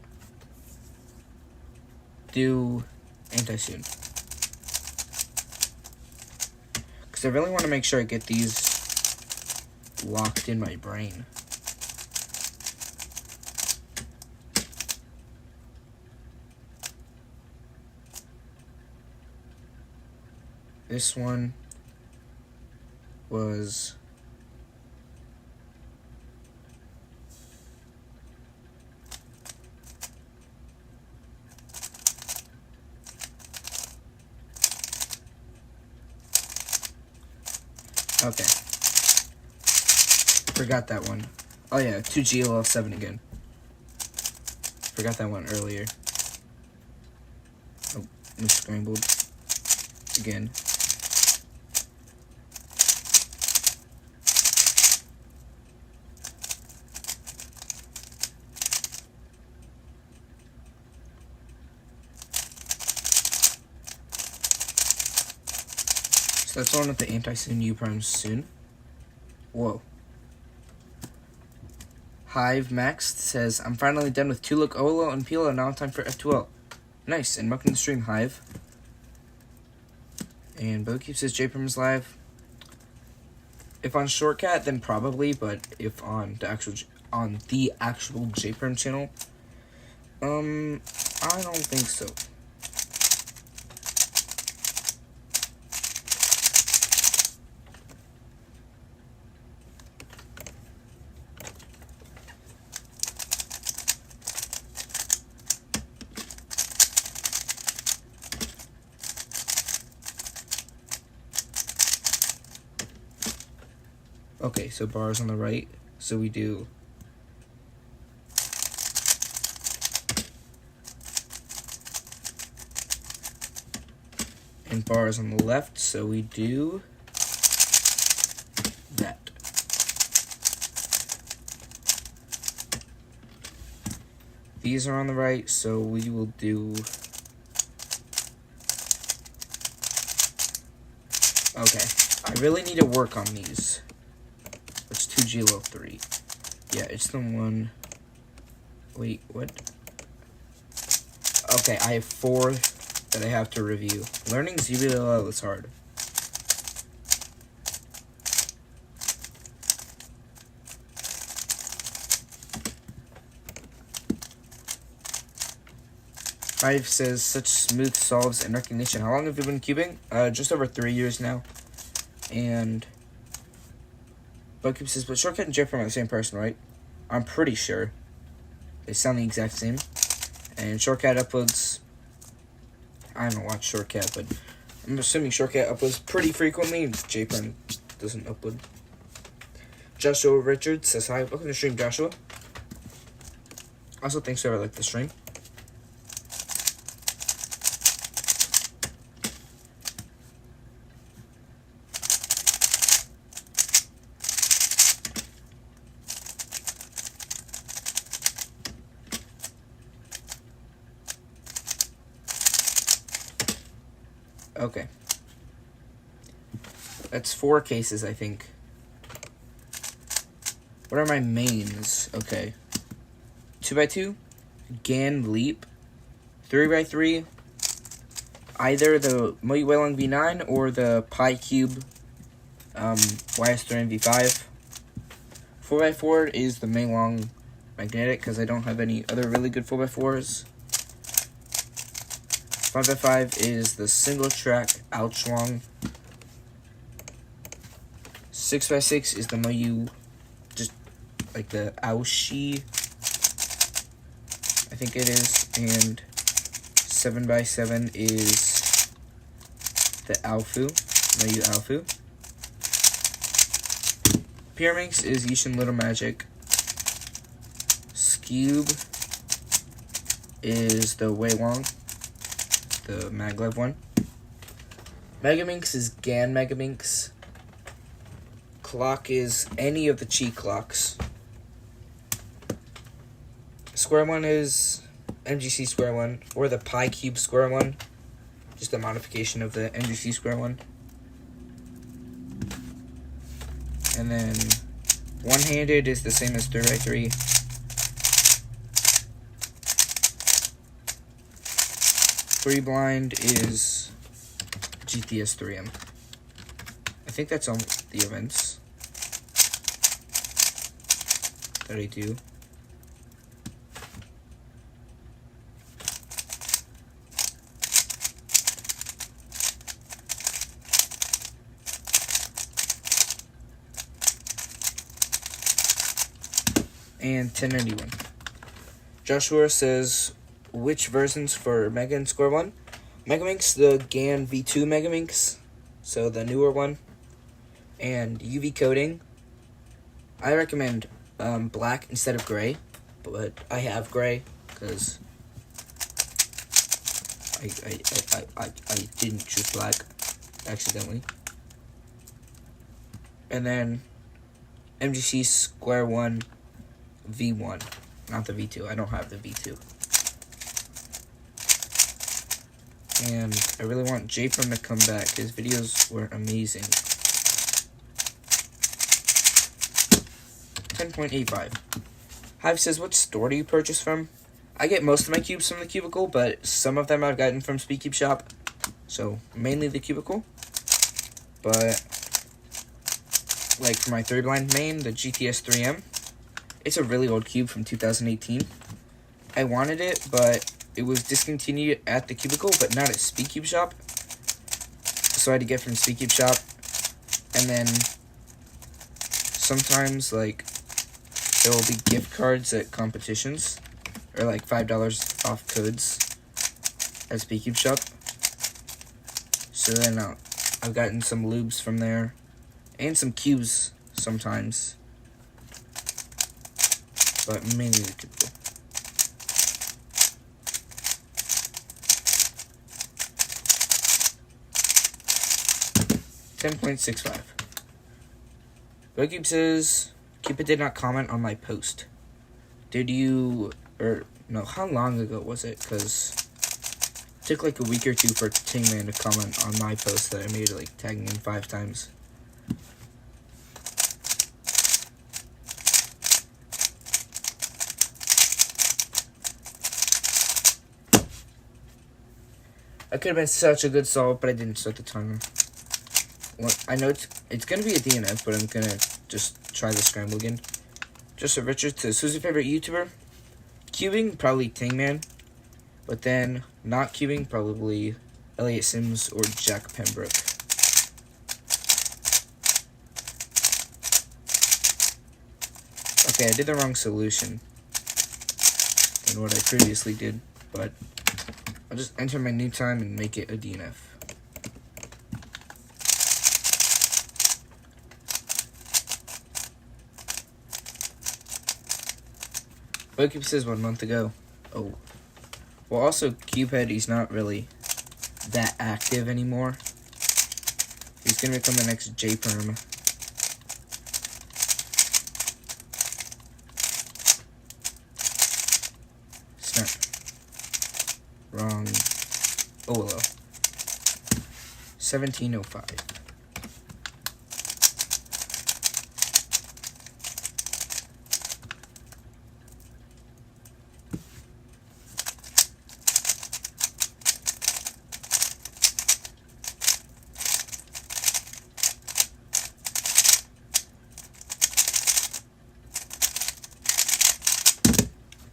do anti-soon. Because I really want to make sure I get these locked in my brain. This one was okay. Forgot that one. Oh yeah, 2 ZBLL7 again. Forgot that one earlier. Oh, scrambled again. So that's on with the anti-soon U prime soon. Whoa. Hive Max says, "I'm finally done with Tuluk, Olo, and Pila. Now time for F2L. Nice, and welcome to the stream, Hive. And Bokeep says, "JPRIM is live." If on Shortcat, then probably, but if on the actual JPRIM channel, I don't think so. Okay, so bars on the right. So we do and bars on the left, so we do that. These are on the right, so we will do. Okay, I really need to work on these. It's 2GLO3. Yeah, it's the one. Wait, what? Okay, I have 4 that I have to review. Learning ZBLL is hard. Hive says, such smooth solves and recognition. How long have you been cubing? Just over 3 years now. And Bugcube says, but Shortcut and Jeff are the same person, right? I'm pretty sure. They sound the exact same. And Shortcut uploads. I haven't watched Shortcut, but I'm assuming Shortcut uploads pretty frequently. J-Prem doesn't upload. Joshua Richards says, hi. Welcome to the stream, Joshua. Also, thanks for like the stream. Okay. That's 4 cases, I think. What are my mains? Okay. 2x2, GAN Leap, 3x3, either the Moyu Weilong V9 or the PyCube YS3 V5. 4x4 is the Meilong Magnetic because I don't have any other really good 4x4s. 5x5 is the single track Ouchwang. 6x6 is the Moyu, just like the Aoshi, I think it is, and 7x7 is the Alfu, Moyu Alfu. Pyraminx is Yishin Little Magic. Scube is the Weilong, the maglev one. Megaminx is GAN Megaminx. Clock is any of the Chi clocks. Square one is MGC Square one, or the PyCube Square one. Just a modification of the MGC Square one. And then one-handed is the same as 3x3. Three blind is GTS 3M. I think that's all the events that I do. And 1091. Joshua says, which versions for Mega and Square 1? Megaminx, the GAN V2 Megaminx, so the newer one. And UV coating, I recommend black instead of gray, but I have gray because I didn't choose black accidentally. And then MGC Square 1 V1, not the V2. I don't have the V2. And I really want J-Prem to come back. His videos were amazing. 10.85. Hive says, what store do you purchase from? I get most of my cubes from the Cubicle, but some of them I've gotten from Speedcube Shop. So, mainly the Cubicle. But, like for my 3 blind main, the GTS 3M, it's a really old cube from 2018. I wanted it, but it was discontinued at the Cubicle, but not at Speedcube Shop. So I had to get from Speedcube Shop. And then sometimes, like, there will be gift cards at competitions, or like $5 off codes at Speedcube Shop. So then I've gotten some lubes from there, and some cubes sometimes, but mainly the typical. $10.65. Bookkeep says, Cupid did not comment on my post. Did you, or no, how long ago was it? Because it took like a week or two for Tingman to comment on my post that I made, like tagging him 5 times. That could have been such a good solve, but I didn't start the timer. Well, I know it's going to be a DNF, but I'm going to just try the scramble again. Joseph Richards says, who's your favorite YouTuber? Cubing, probably Tingman. But then, not cubing, probably Elliot Sims or Jack Pembroke. Okay, I did the wrong solution than what I previously did, but I'll just enter my new time and make it a DNF. Bookkeep says 1 month ago. Oh. Well, also, Cupid, he's not really that active anymore. He's going to become the next J-Perm. Snap. Wrong. OLO. 1705.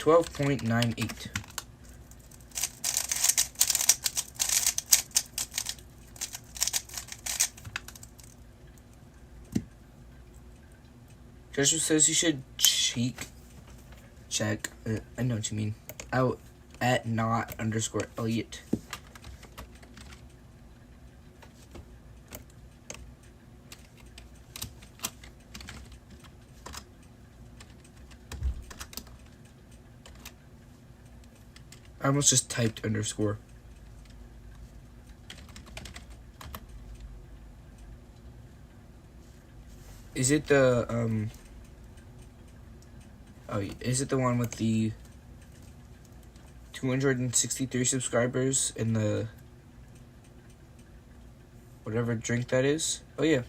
$12.98. Joshua says you should check, I know what you mean, out at not_Elliot. I almost just typed _. Is it the, oh, is it the one with the 263 subscribers and the whatever drink that is? Oh, yeah.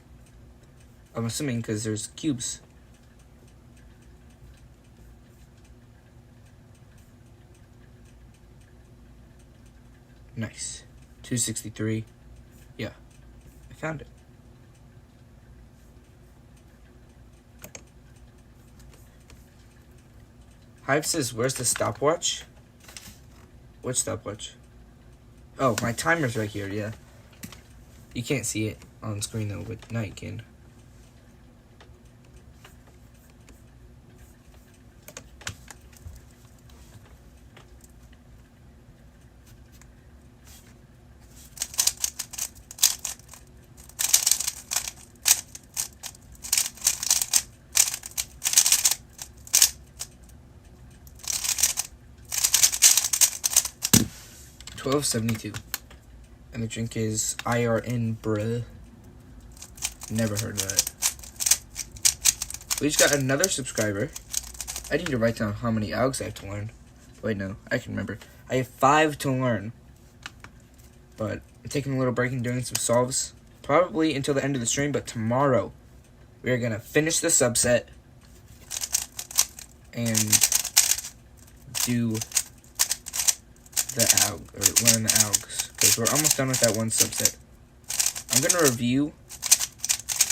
I'm assuming because there's cubes. Nice. 263. Yeah. I found it. Hype says, where's the stopwatch? What stopwatch? Oh, my timer's right here, yeah. You can't see it on screen though, but now you can. $12.72. And the drink is IRN, bruh. Never heard of that. We just got another subscriber. I need to write down how many algs I have to learn. Wait, no, I can remember. I have 5 to learn. But I'm taking a little break and doing some solves. Probably until the end of the stream, but tomorrow we are going to finish the subset and do the alg, or learn the algs, because we're almost done with that one subset. I'm going to review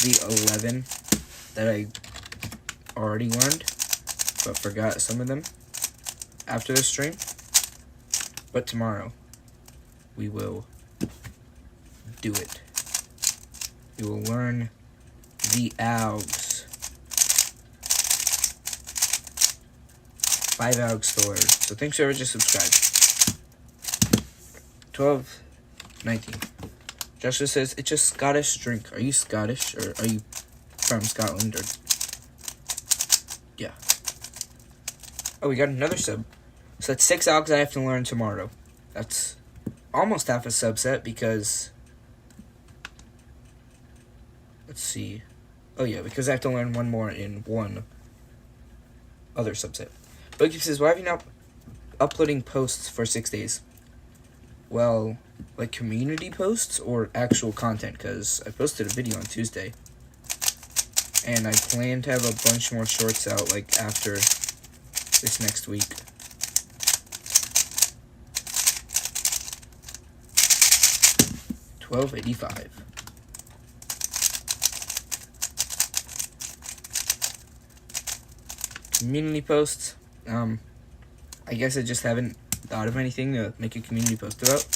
the 11 that I already learned, but forgot some of them after the stream. But tomorrow, we will do it. We will learn the algs. 5 algs to learn. So thanks for just subscribed. 12.19. Joshua says, it's a Scottish drink. Are you Scottish or are you from Scotland, or yeah. Oh, we got another sub. So that's 6 algs I have to learn tomorrow. That's almost half a subset because, let's see. Oh yeah, because I have to learn one more in one other subset. Bookkeep says, why have you not uploading posts for 6 days? Well, like community posts or actual content, because I posted a video on Tuesday. And I plan to have a bunch more shorts out like after this next week. $12.85. Community posts. I guess I just haven't thought of anything to make a community post about.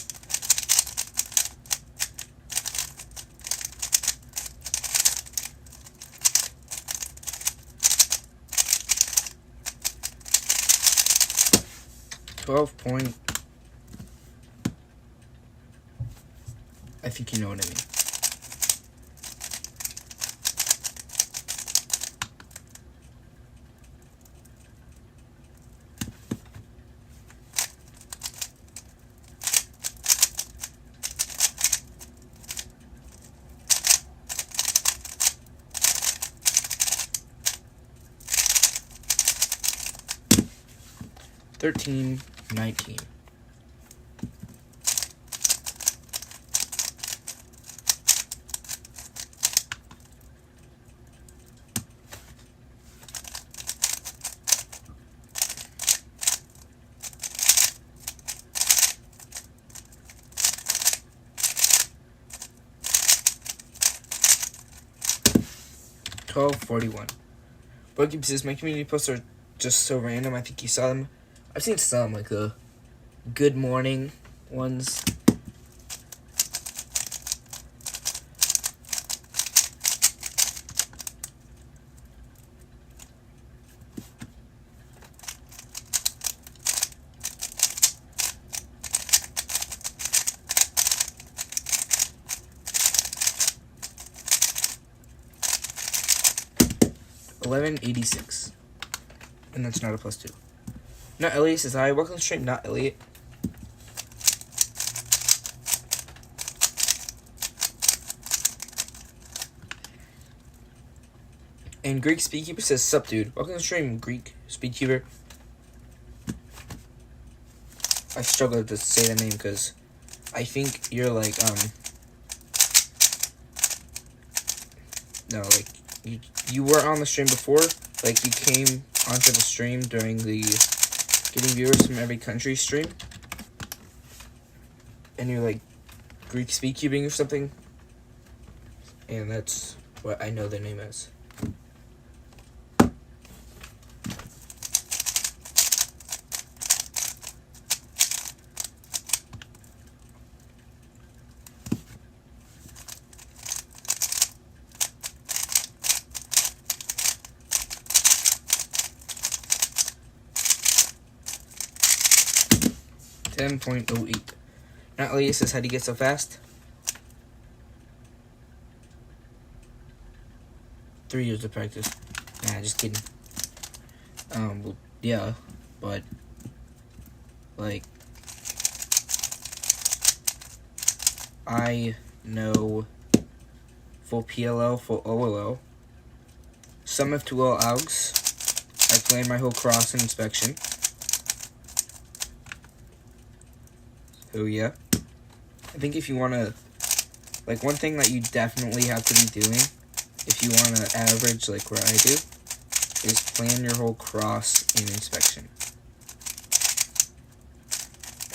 I think you know what I mean. $13.19. $12.41. Bookkeep says my community posts are just so random. I think you saw them. I've seen some, like the good morning ones. $11.86. And that's not a +2. Not Elliot says hi. Welcome to the stream, not Elliot. And Greek Speedkeeper says, sup dude. Welcome to the stream, Greek Speedkeeper. I struggle to say the name because I think you're like, no, like, you were on the stream before. Like, you came onto the stream during the Getting Viewers from Every Country stream. And you're like Greek Speedcubing or something. And that's what I know the name as. $10.08. Not Leah says, how do you get so fast? 3 years of practice. Nah, just kidding. Well, yeah, but, like, I know full PLL, full OLL, some F2L AUGs. I planned my whole cross and inspection. So yeah, I think if you want to, like, one thing that you definitely have to be doing if you want to average like where I do is plan your whole cross and inspection.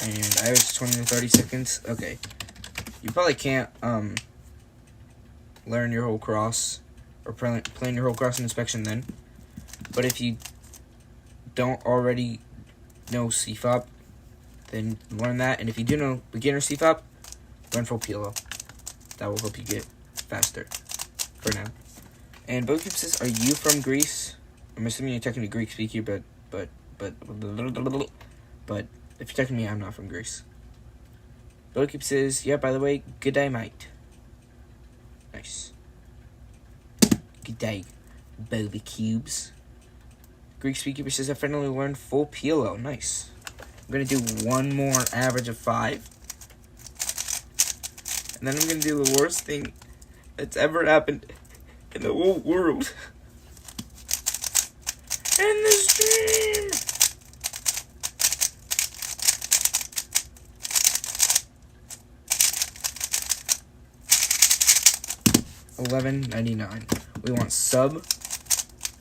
And I was 20 to 30 seconds. Okay, you probably can't learn your whole cross or plan your whole cross and inspection then, but if you don't already know CFOP, then learn that. And if you do know beginner CFOP, learn full PLO. That will help you get faster for now. And Bokeep says, are you from Greece? I'm assuming you're talking to Greek speaker, but if you're talking to me, I'm not from Greece. Bokeep says, yeah, by the way, good day, mate. Nice. Dag Boba Cubes. Greek Speakeeper says, I finally learned full PLO. Nice. I'm going to do one more average of 5. And then I'm going to do the worst thing that's ever happened in the whole world. In the stream! $11.99. We want sub.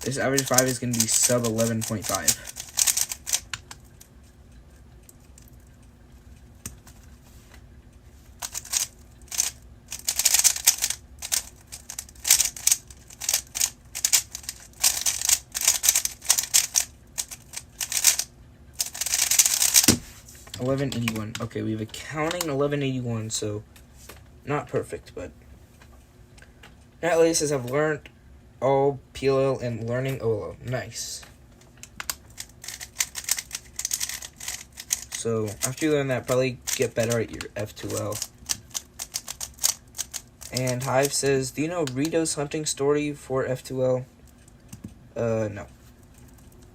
This average 5 is going to be sub 11.5. $11.81. Okay, we have a counting $11.81, so not perfect, but Natalie says I've learned all PLL and learning OLO. Nice. So after you learn that, probably get better at your F2L. And Hive says, do you know Rito's hunting story for F2L? No.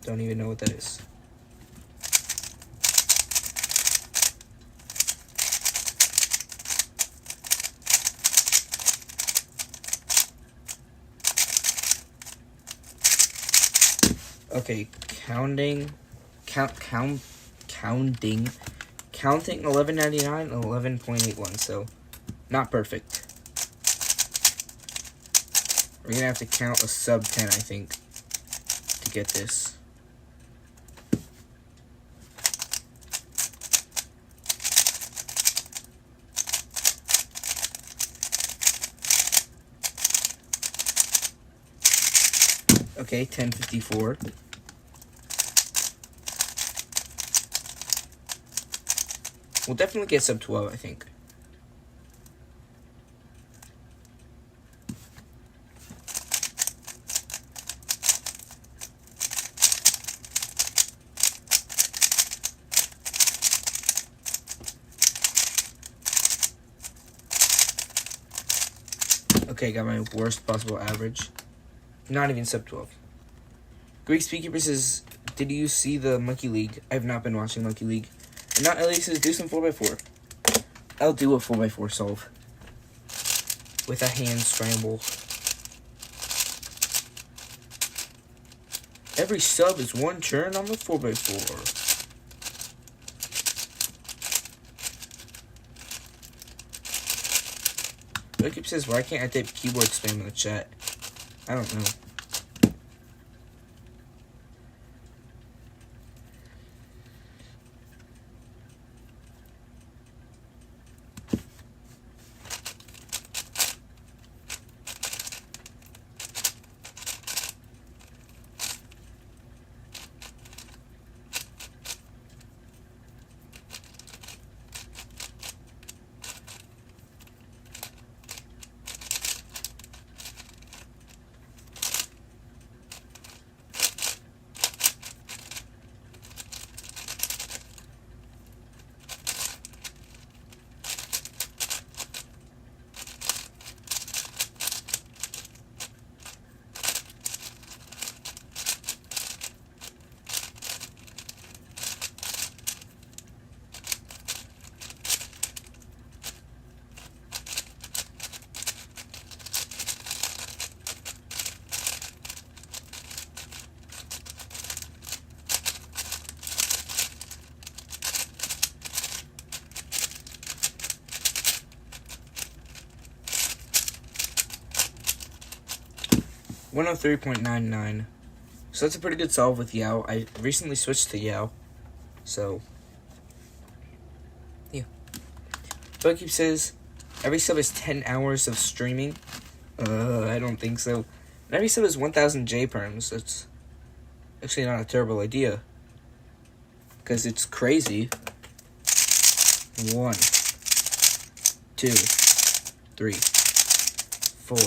Don't even know what that is. Okay, counting $11.99 and 11.81, so not perfect. We're gonna have to count a sub 10, I think, to get this. Okay, 10.54. We'll definitely get sub 12, I think. Okay, got my worst possible average. Not even sub 12. Greek Speakeeper says, did you see the Monkey League? I have not been watching Monkey League. And not Ellie says, do some 4x4. I'll do a 4x4 solve. With a hand scramble. Every sub is one turn on the 4x4. Jacob says, why can't I type keyboard spam in the chat? I don't know. $103.99. So that's a pretty good solve with Yao. I recently switched to Yao. So, yeah. Bookkeep says, every sub is 10 hours of streaming. I don't think so. And every sub is 1,000 J perms. That's actually not a terrible idea. Because it's crazy. 1, 2, 3, 4.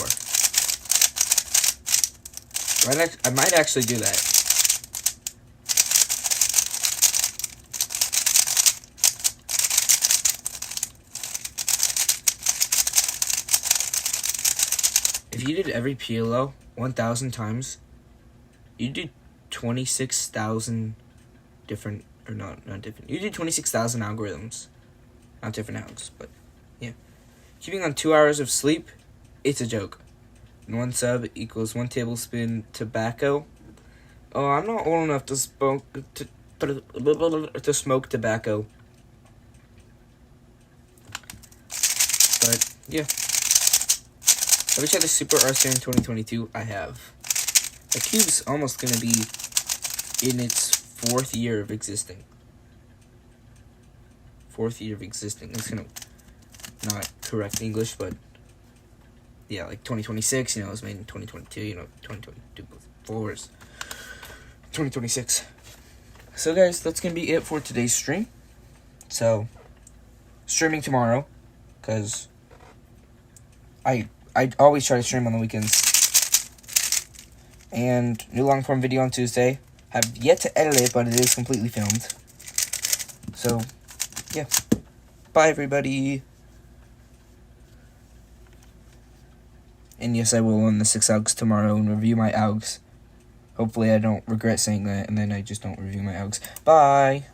I might actually do that. If you did every PLO, 1,000 times, you do 26,000 different, or not different. You do 26,000 algorithms. Not different algorithms, but yeah. Keeping on 2 hours of sleep, it's a joke. And 1 sub equals 1 tablespoon tobacco. Oh, I'm not old enough to smoke tobacco. But yeah, I wish I had a super RSA in 2022. I have. The cube's almost gonna be in its 4th year of existing. 4th year of existing. It's gonna not correct English, but yeah, like 2026. You know, it was made in 2022. You know, 2022 4 2026. So guys, that's gonna be it for today's stream. So streaming tomorrow, cause I always try to stream on the weekends. And new long form video on Tuesday. Have yet to edit it, but it is completely filmed. So yeah, bye everybody. And yes, I will own the 6 AUGs tomorrow and review my AUGs. Hopefully I don't regret saying that, and then I just don't review my AUGs. Bye!